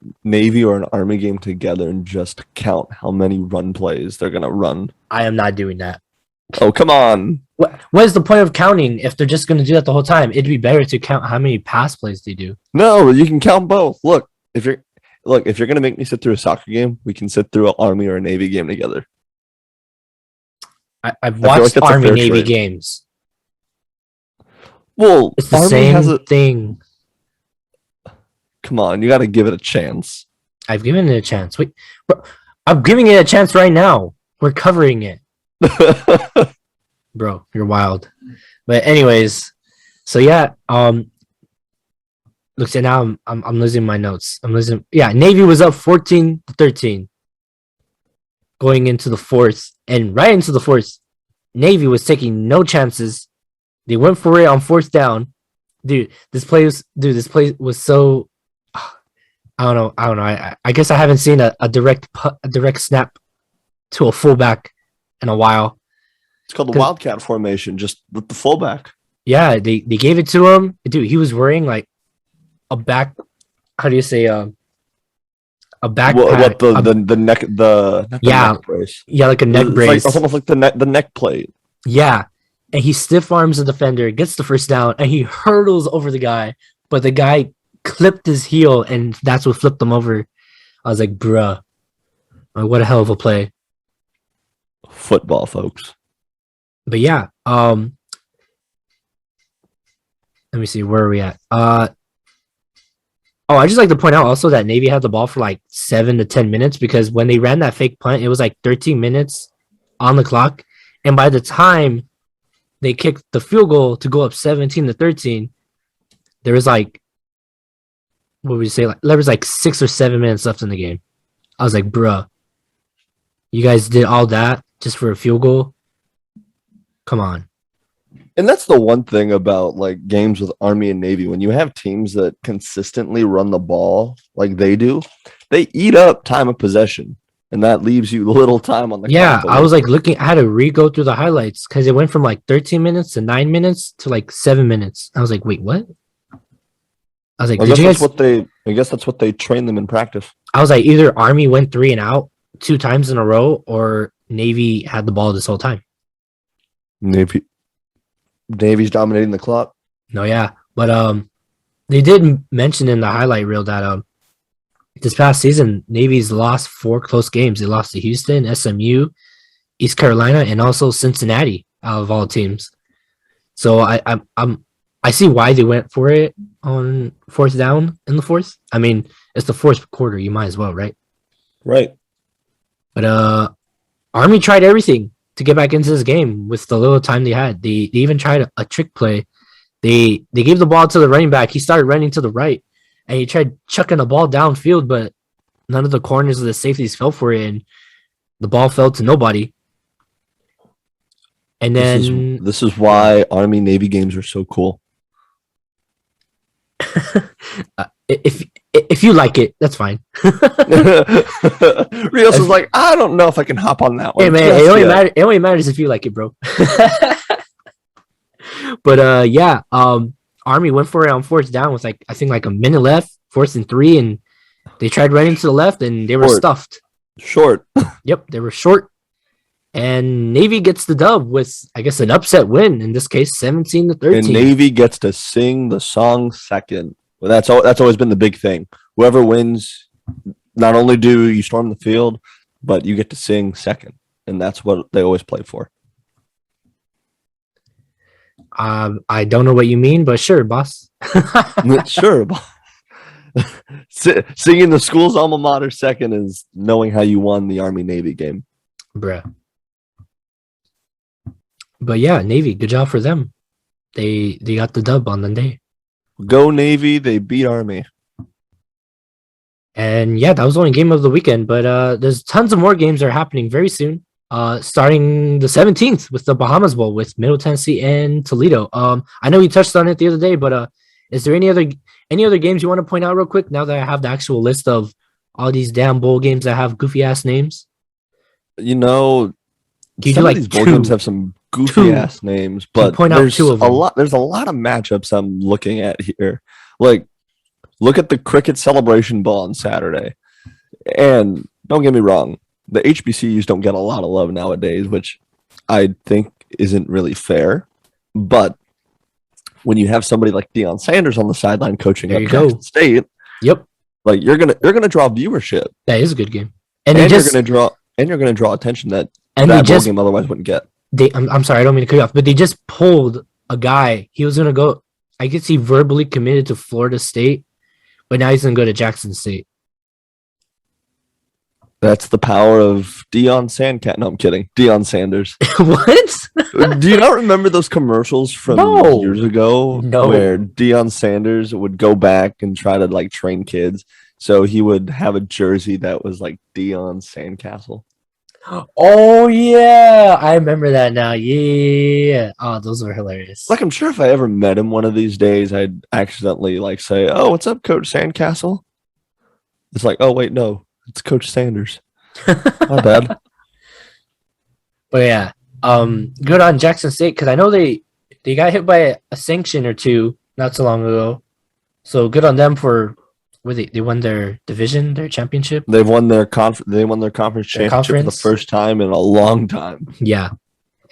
or an Army game together and just count how many run plays they're gonna run. I am not doing that. Oh, come on. What is the point of counting if they're just gonna do that the whole time? It'd be better to count how many pass plays they do. No, you can count both. Look, if you're gonna make me sit through a soccer game, we can sit through an Army or a Navy game together. I've watched Army Navy games. Well, it's the same thing. Come on, you got to give it a chance. I've given it a chance. Wait, bro, I'm giving it a chance right now. We're covering it. Bro, you're wild. But anyways, so yeah, look, so now I'm losing my notes. Navy was up 14-13 going into the fourth, and right into the fourth, Navy was taking no chances. They went for it on fourth down. This play was so I don't know. I guess I haven't seen a direct snap to a fullback in a while. It's called the Wildcat formation, just with the fullback. Yeah, they gave it to him. Dude, he was wearing like a back. How do you say a backpack? What the neck neck brace? Yeah, like a neck brace. It's almost like the neck plate. Yeah, and he stiff arms the defender, gets the first down, and he hurdles over the guy, but the guy clipped his heel, and that's what flipped him over. I was like, bruh, what a hell of a play. Football, folks. But yeah, let me see, where are we at? I just like to point out also that Navy had the ball for like 7 to 10 minutes, because when they ran that fake punt, it was like 13 minutes on the clock, and by the time they kicked the field goal to go up 17-13, there was like, what would you say? Like, there was like 6 or 7 minutes left in the game. I was like, bruh, you guys did all that just for a field goal? Come on. And that's the one thing about like games with Army and Navy. When you have teams that consistently run the ball like they do, they eat up time of possession, and that leaves you little time on the clock. I was like looking. I had to re-go through the highlights because it went from like 13 minutes to 9 minutes to like 7 minutes. I was like, wait, what? I was like, I guess that's what they train them in practice. I was like, either Army went 3 and out 2 times in a row, or Navy had the ball this whole time. Navy's dominating the clock. No, yeah, but they did mention in the highlight reel that this past season Navy's lost 4 close games. They lost to Houston, SMU, East Carolina, and also Cincinnati out of all teams. So I see why they went for it. on fourth down in the fourth. I mean, it's the fourth quarter. You might as well, right? Right. But Army tried everything to get back into this game with the little time they had. They even tried a trick play. They gave the ball to the running back. He started running to the right, and he tried chucking the ball downfield, but none of the corners of the safeties fell for it, and the ball fell to nobody. And then This is why Army-Navy games are so cool. if you like it, that's fine. Rios is like, I don't know if I can hop on that one. Hey man, it only matters if you like it, bro. But yeah, Army went for it on fourth down with I think a minute left, 4th and 3, and they tried running to the left and they were stuffed. Short. Yep, they were short. And Navy gets the dub with, I guess, an upset win, in this case 17-13. And Navy gets to sing the song second. Well, that's always been the big thing. Whoever wins, not only do you storm the field, but you get to sing second. And that's what they always play for. I don't know what you mean, but sure, boss. Sure. Singing the school's alma mater second is knowing how you won the Army-Navy game. Bruh. But yeah, Navy, good job for them. They got the dub on the day. Go Navy, they beat Army. And yeah, that was the only game of the weekend, but there's tons of more games that are happening very soon. Starting the 17th with the Bahamas Bowl with Middle Tennessee and Toledo. I know you touched on it the other day, but is there any other games you want to point out real quick now that I have the actual list of all these damn bowl games that have goofy ass names? You know, some of these bowl games have some goofy ass names, but there's a lot of matchups I'm looking at here. Like, look at the Cricket Celebration Bowl on Saturday. And don't get me wrong, the HBCUs don't get a lot of love nowadays, which I think isn't really fair. But when you have somebody like Deion Sanders on the sideline coaching at Jackson State, yep, like you're gonna draw viewership. That is a good game, and you're gonna draw attention that bowl game otherwise wouldn't get. I'm sorry, I don't mean to cut you off, but they just pulled a guy. He was gonna go. I guess he verbally committed to Florida State, but now he's gonna go to Jackson State. That's the power of Deion Sandcat. No, I'm kidding. Deion Sanders. What? Do you not remember those commercials from years ago? No. Where Deion Sanders would go back and try to like train kids. So he would have a jersey that was like Deion Sandcastle. Oh yeah, I remember that now. Yeah. Oh, those were hilarious. Like, I'm sure if I ever met him one of these days, I'd accidentally like say, "Oh, what's up, Coach Sandcastle?" It's like, "Oh wait, no, it's Coach Sanders." My bad. But yeah, good on Jackson State, because I know they got hit by a sanction or two not so long ago. So good on them for they won their division, their championship. They've won their conference championship for the first time in a long time. Yeah,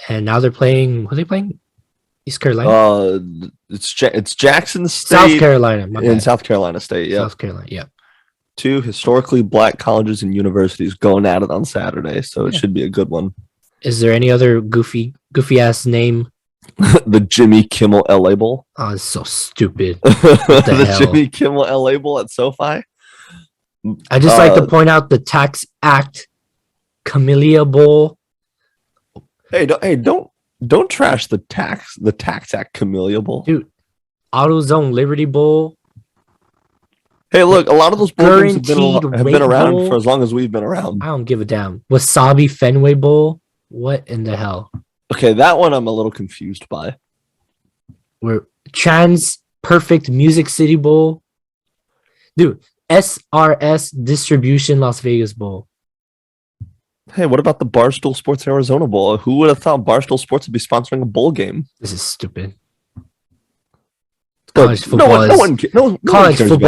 and now they're playing. Who are they playing? East Carolina. It's Jackson State, South Carolina, and South Carolina State. Yeah, South Carolina. Yeah. Two historically black colleges and universities going at it on Saturday, so it should be a good one. Is there any other goofy ass name? The Jimmy Kimmel LA Bowl. Oh, it's so stupid. The hell? Jimmy Kimmel LA Bowl at SoFi. I just like to point out the Tax Act Camellia Bowl. Hey, don't trash the Tax Act Camellia Bowl, dude. AutoZone Liberty Bowl. Hey, look, a lot of those bowl games have been around for as long as we've been around. I don't give a damn. Wasabi Fenway Bowl. What in the hell? Okay, that one I'm a little confused by. We're Trans Perfect Music City Bowl. Dude, SRS Distribution Las Vegas Bowl. Hey, what about the Barstool Sports Arizona Bowl? Who would have thought Barstool Sports would be sponsoring a bowl game? This is stupid. College football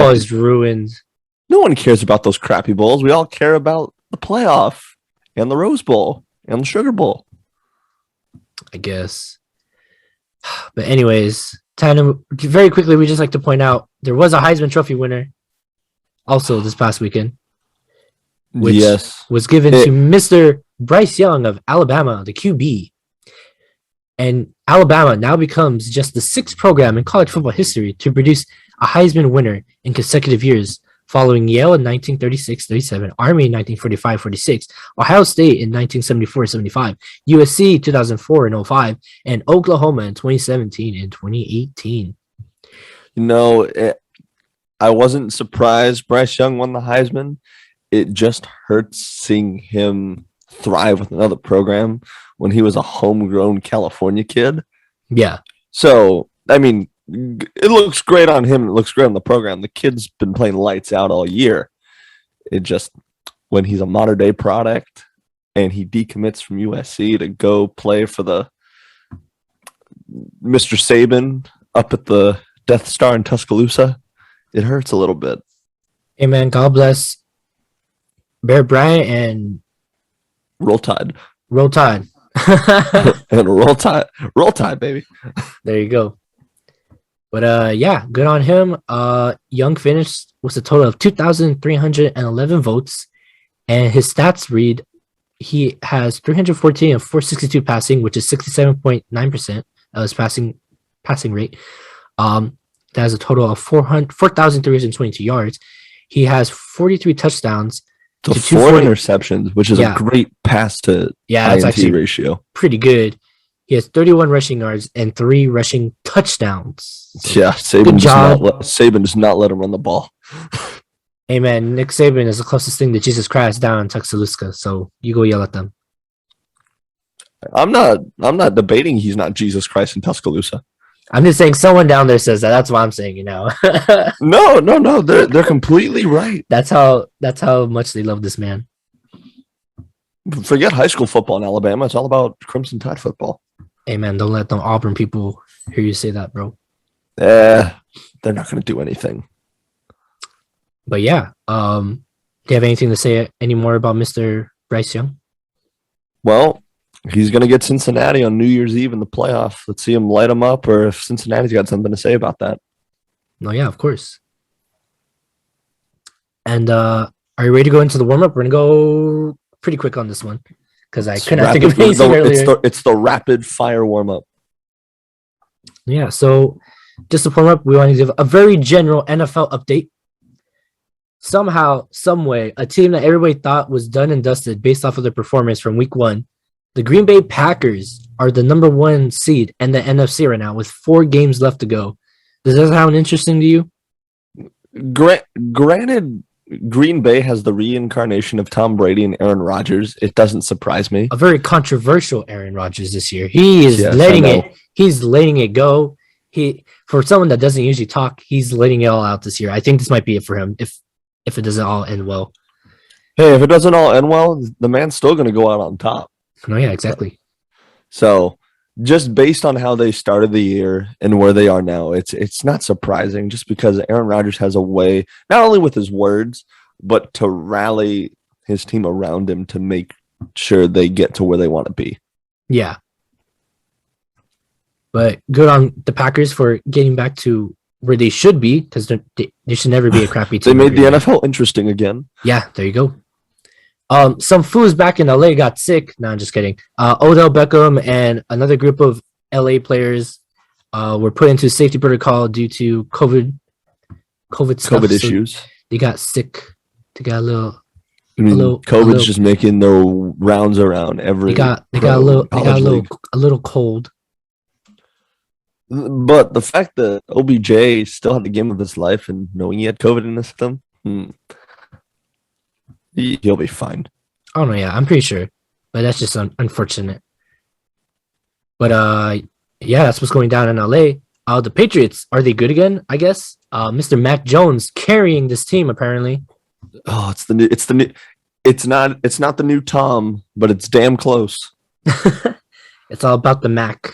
is ruined. No one cares about those crappy bowls. We all care about the playoff and the Rose Bowl and the Sugar Bowl. I guess. But anyways, very quickly, we just like to point out there was a Heisman Trophy winner also this past weekend, which was given to Mr. Bryce Young of Alabama, the QB. And Alabama now becomes just the sixth program in college football history to produce a Heisman winner in consecutive years, following Yale in 1936-37, Army in 1945-46, Ohio State in 1974-75, USC 2004 and 05, and Oklahoma in 2017 and 2018. I wasn't surprised Bryce Young won the Heisman. It just hurts seeing him thrive with another program when he was a homegrown California kid. Yeah. So, I mean, it looks great on him. It looks great on the program. The kid's been playing lights out all year. It just, when he's a modern day product and he decommits from USC to go play for the Mr. Saban up at the Death Star in Tuscaloosa, it hurts a little bit. Hey, man, God bless Bear Bryant and Roll Tide. Roll Tide. And roll tide, baby. There you go. But yeah, good on him. Young finished with a total of 2,311 votes, and his stats read he has 314 and 462 passing, which is 67.9% of his passing rate. That has a total of 4,322 yards. He has 43 touchdowns. So 4 interceptions, which is a great pass to that's INT actually ratio. Pretty good. He has 31 rushing yards and 3 rushing touchdowns. So yeah, Saban does not let him run the ball. Hey man, Nick Saban is the closest thing to Jesus Christ down in Tuscaloosa, so you go yell at them. I'm not debating he's not Jesus Christ in Tuscaloosa. I'm just saying someone down there says that. That's what I'm saying, you know. No. They're completely right. That's how much they love this man. Forget high school football in Alabama. It's all about Crimson Tide football. Hey man, don't let them Auburn people hear you say that, bro. They're not going to do anything. But yeah, do you have anything to say anymore about Mr. Bryce Young? Well, he's going to get Cincinnati on New Year's Eve in the playoff. Let's see him light them up, or if Cincinnati's got something to say about that. No, yeah, of course. And are you ready to go into the warm-up? We're going to go pretty quick on this one because I couldn't think of anything earlier. It's the rapid fire warm-up. Yeah, so just to warm up, we want to give a very general NFL update. Somehow, some way, a team that everybody thought was done and dusted based off of their performance from week 1, the Green Bay Packers are the number 1 seed in the NFC right now with 4 games left to go. Does that sound interesting to you? Granted, Green Bay has the reincarnation of Tom Brady and Aaron Rodgers. It doesn't surprise me. A very controversial Aaron Rodgers this year. He is letting it. He's letting it go. For someone that doesn't usually talk, he's letting it all out this year. I think this might be it for him if it doesn't all end well. Hey, if it doesn't all end well, the man's still going to go out on top. No, yeah, exactly. So, just based on how they started the year and where they are now, it's not surprising just because Aaron Rodgers has a way, not only with his words, but to rally his team around him to make sure they get to where they want to be. Yeah. But good on the Packers for getting back to where they should be because they should never be a crappy team. They made the NFL interesting again. Yeah, there you go. Some fools back in LA got sick. No, I'm just kidding. Odell Beckham and another group of LA players were put into safety protocol due to COVID issues. So they got sick. They got COVID's just making their rounds around every. They got a little cold. But the fact that OBJ still had the game of his life and knowing he had COVID in his system, he'll be fine. Oh no, yeah, I'm pretty sure, but that's just unfortunate. But yeah, that's what's going down in LA. The Patriots, are they good again? I guess. Mr. Mac Jones carrying this team apparently. Oh, it's not the new Tom, but it's damn close. It's all about the Mac.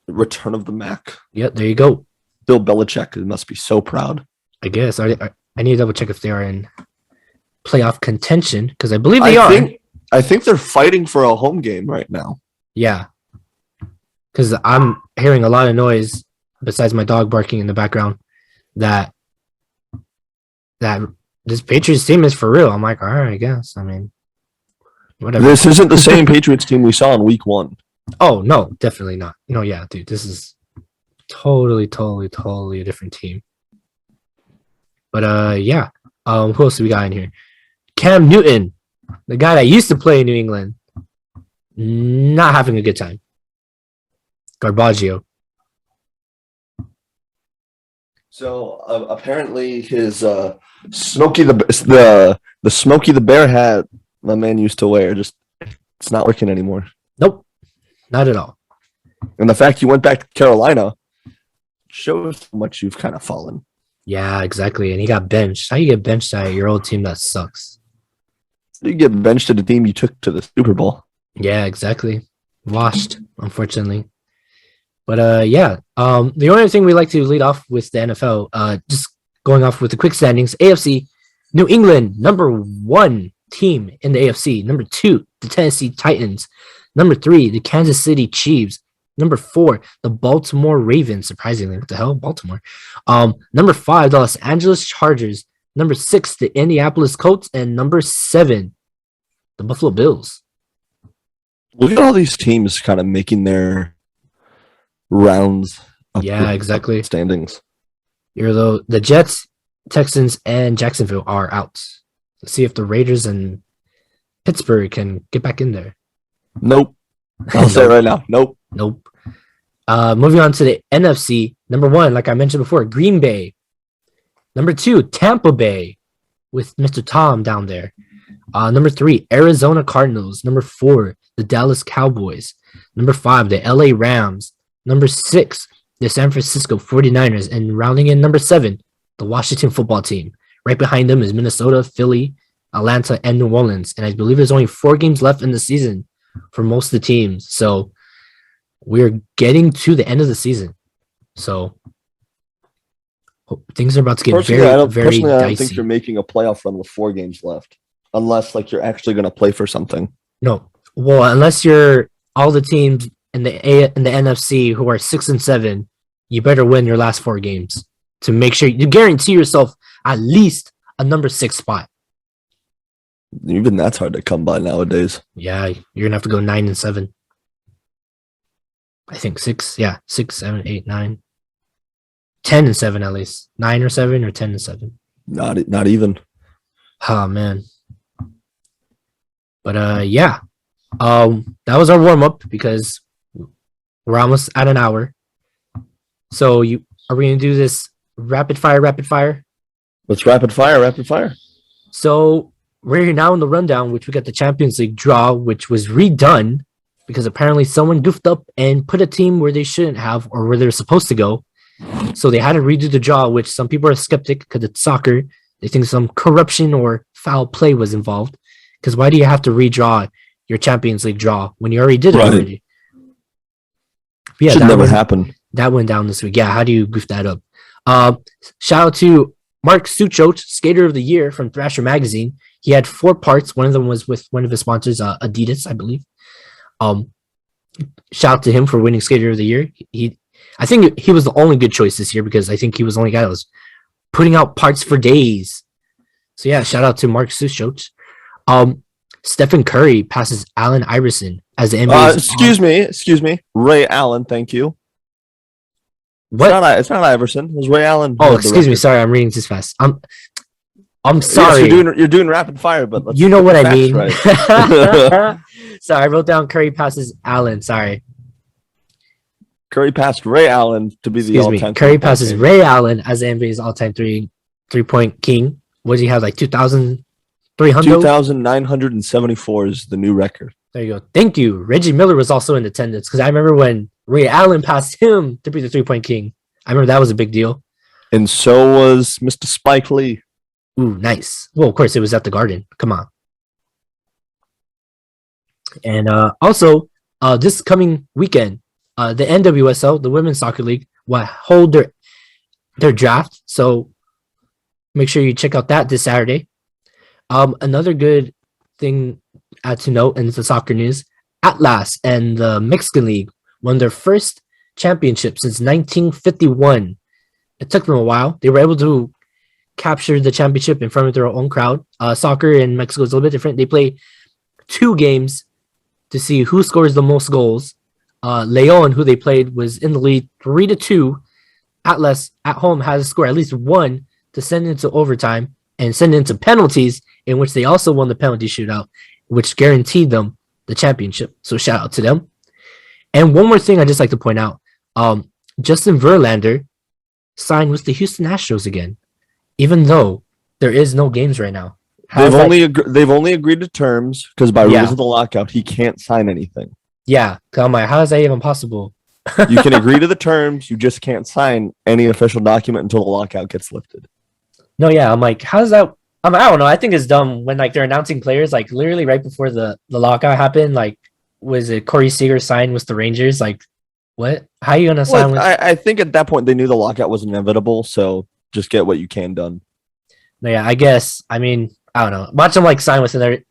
Return of the Mac. Yep, there you go. Bill Belichick must be so proud. I guess. I need to double check if they are in playoff contention because I believe they are. I think they're fighting for a home game right now. Yeah, because I'm hearing a lot of noise besides my dog barking in the background that this Patriots team is for real. I'm like, all right, I guess. I mean, whatever. This isn't the same Patriots team we saw in week 1. Oh no, definitely not. No, yeah, dude, this is totally, totally, totally a different team. But yeah. Who else do we got in here? Cam Newton, the guy that used to play in New England, not having a good time. Garbaggio. So apparently his Smokey the Smokey the Bear hat my man used to wear just it's not working anymore. Nope, not at all. And the fact you went back to Carolina shows how much you've kind of fallen. Yeah, exactly. And he got benched. How you get benched at your old team that sucks? You get benched to the team you took to the Super Bowl. Yeah, exactly. Washed, unfortunately. But yeah. The only thing we like to lead off with the NFL, just going off with the quick standings. AFC, New England, number 1 team in the AFC. Number 2, the Tennessee Titans. Number 3, the Kansas City Chiefs. Number 4, the Baltimore Ravens. Surprisingly, what the hell, Baltimore? Number 5, the Los Angeles Chargers. Number 6, the Indianapolis Colts, and number 7, the Buffalo Bills. Look at all these teams kind of making their rounds. Yeah, exactly. Standings. The Jets, Texans, and Jacksonville are out. Let's see if the Raiders and Pittsburgh can get back in there. Nope. I'll say it right now. Nope. Nope. Moving on to the NFC. Number 1, like I mentioned before, Green Bay. Number 2, Tampa Bay, with Mr. Tom down there. Number 3, Arizona Cardinals. Number 4, the Dallas Cowboys. Number 5, the LA Rams. Number 6, the San Francisco 49ers. And rounding in number 7, the Washington football team. Right behind them is Minnesota, Philly, Atlanta, and New Orleans. And I believe there's only 4 games left in the season for most of the teams. So we're getting to the end of the season. So things are about to get very I don't dicey. think you're making a playoff run with 4 games left. Unless like you're actually going to play for something. No. Well, unless you're all the teams in the NFC who are 6 and 7, you better win your last 4 games to make sure you guarantee yourself at least a number 6 spot. Even that's hard to come by nowadays. Yeah, you're gonna have to go 9 and 7. I think 6. Yeah, 6, 7, 8, 9, 10 and 7 at least. 9 or 7 or 10 and 7. Not even. Oh man. But yeah. That was our warm up because we're almost at an hour. So are we gonna do this rapid fire? Let's rapid fire. So we're now in the rundown, which we got the Champions League draw, which was redone because apparently someone goofed up and put a team where they shouldn't have or where they're supposed to go. So they had to redo the draw, which some people are skeptic because it's soccer. They think some corruption or foul play was involved. Because why do you have to redraw your Champions League draw when you already did it already? Yeah, should never happen. That went down this week. Yeah, how do you goof that up? Shout out to Mark Suchoch, Skater of the Year from Thrasher Magazine. He had 4 parts. One of them was with one of his sponsors, Adidas, I believe. Shout out to him for winning Skater of the Year. I think he was the only good choice this year because I think he was the only guy that was putting out parts for days. So yeah, shout out to Mark Suchoch. Stephen Curry passes Allen Iverson as the NBA. Excuse me. Ray Allen, thank you. What? It's not Iverson. It was Ray Allen. Oh, excuse me. Sorry, I'm reading too fast. I'm sorry. Yes, you're doing rapid fire, but you know what I mean. Right. Sorry, I wrote down Curry passes Allen. Sorry. Curry passed Ray Allen to be the all-time. Curry passes Ray Allen as the NBA's all-time three-point king. What does he have? Like 2,300? 2,974 is the new record. There you go. Thank you. Reggie Miller was also in attendance because I remember when Ray Allen passed him to be the three-point king. I remember that was a big deal. And so was Mr. Spike Lee. Ooh, nice. Well, of course, it was at the Garden. Come on. And also, this coming weekend, the NWSL, the Women's Soccer League, will hold their draft. So make sure you check out that this Saturday. Another good thing to note in the soccer news, Atlas and the Mexican League won their first championship since 1951. It took them a while. They were able to capture the championship in front of their own crowd. Soccer in Mexico is a little bit different. They play 2 games to see who scores the most goals. Leon, who they played, was in the lead 3-2. Atlas at home has to score at least one to send into overtime and send into penalties, in which they also won the penalty shootout, which guaranteed them the championship. So shout out to them. And one more thing I'd just like to point out. Justin Verlander signed with the Houston Astros again, even though there is no games right now. They've only agreed to terms because by rules of the lockout, he can't sign anything. Yeah, I'm like, how is that even possible? You can agree to the terms, you just can't sign any official document until the lockout gets lifted. No, yeah, I'm like, how's that? I don't know. I think it's dumb when like they're announcing players like literally right before the lockout happened. Like, was it Corey Seager signed with the Rangers? Like, what? How are you gonna sign with? I think at that point they knew the lockout was inevitable, so just get what you can done. No, yeah, I guess. I mean, I don't know. Watch them like sign with their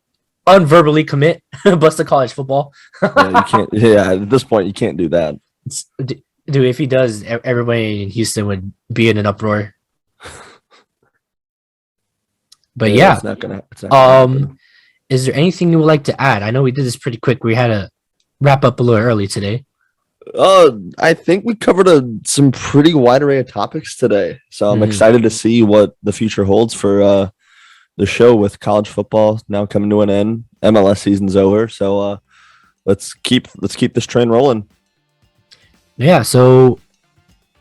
unverbally commit, bust to college football. Yeah, you can't. Yeah, at this point you can't do that. Dude, if he does, everybody in Houston would be in an uproar. But yeah, it's not gonna happen. Is there anything you would like to add? I know we did this pretty quick. We had to wrap up a little early today. I think we covered some pretty wide array of topics today, so I'm excited to see what the future holds for the show with college football now coming to an end. MLS season's over, so let's keep this train rolling. Yeah, so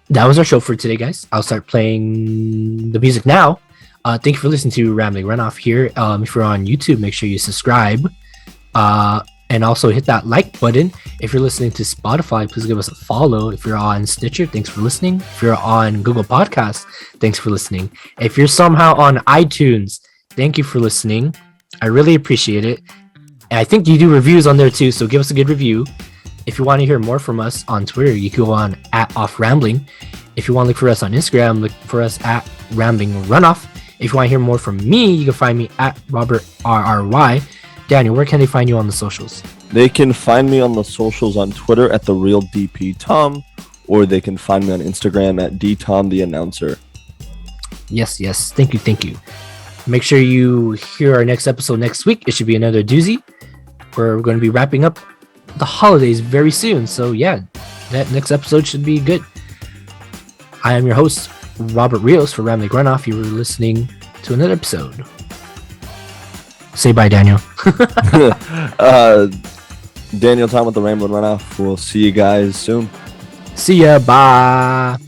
that was our show for today, guys. I'll start playing the music now. Thank you for listening to Rambling Runoff here. If you're on YouTube, make sure you subscribe. And also hit that like button. If you're listening to Spotify, please give us a follow. If you're on Stitcher, thanks for listening. If you're on Google Podcasts, thanks for listening. If you're somehow on iTunes, thank you for listening. I really appreciate it. And I think you do reviews on there too, so give us a good review. If you want to hear more from us on Twitter, you can go on @OffRambling. If you want to look for us on Instagram, look for us @RamblingRunoff. If you want to hear more from me, you can find me @RobertRRY. Daniel, where can they find you on the socials? They can find me on the socials on Twitter @TheRealDPTom, or they can find me on Instagram @DTomTheAnnouncer. Yes. Thank you. Make sure you hear our next episode next week. It should be another doozy. We're going to be wrapping up the holidays very soon. So yeah, that next episode should be good. I am your host, Robert Rios for Rambling Runoff. You were listening to another episode. Say bye, Daniel. Daniel Tom with the Rambling Runoff. We'll see you guys soon. See ya. Bye.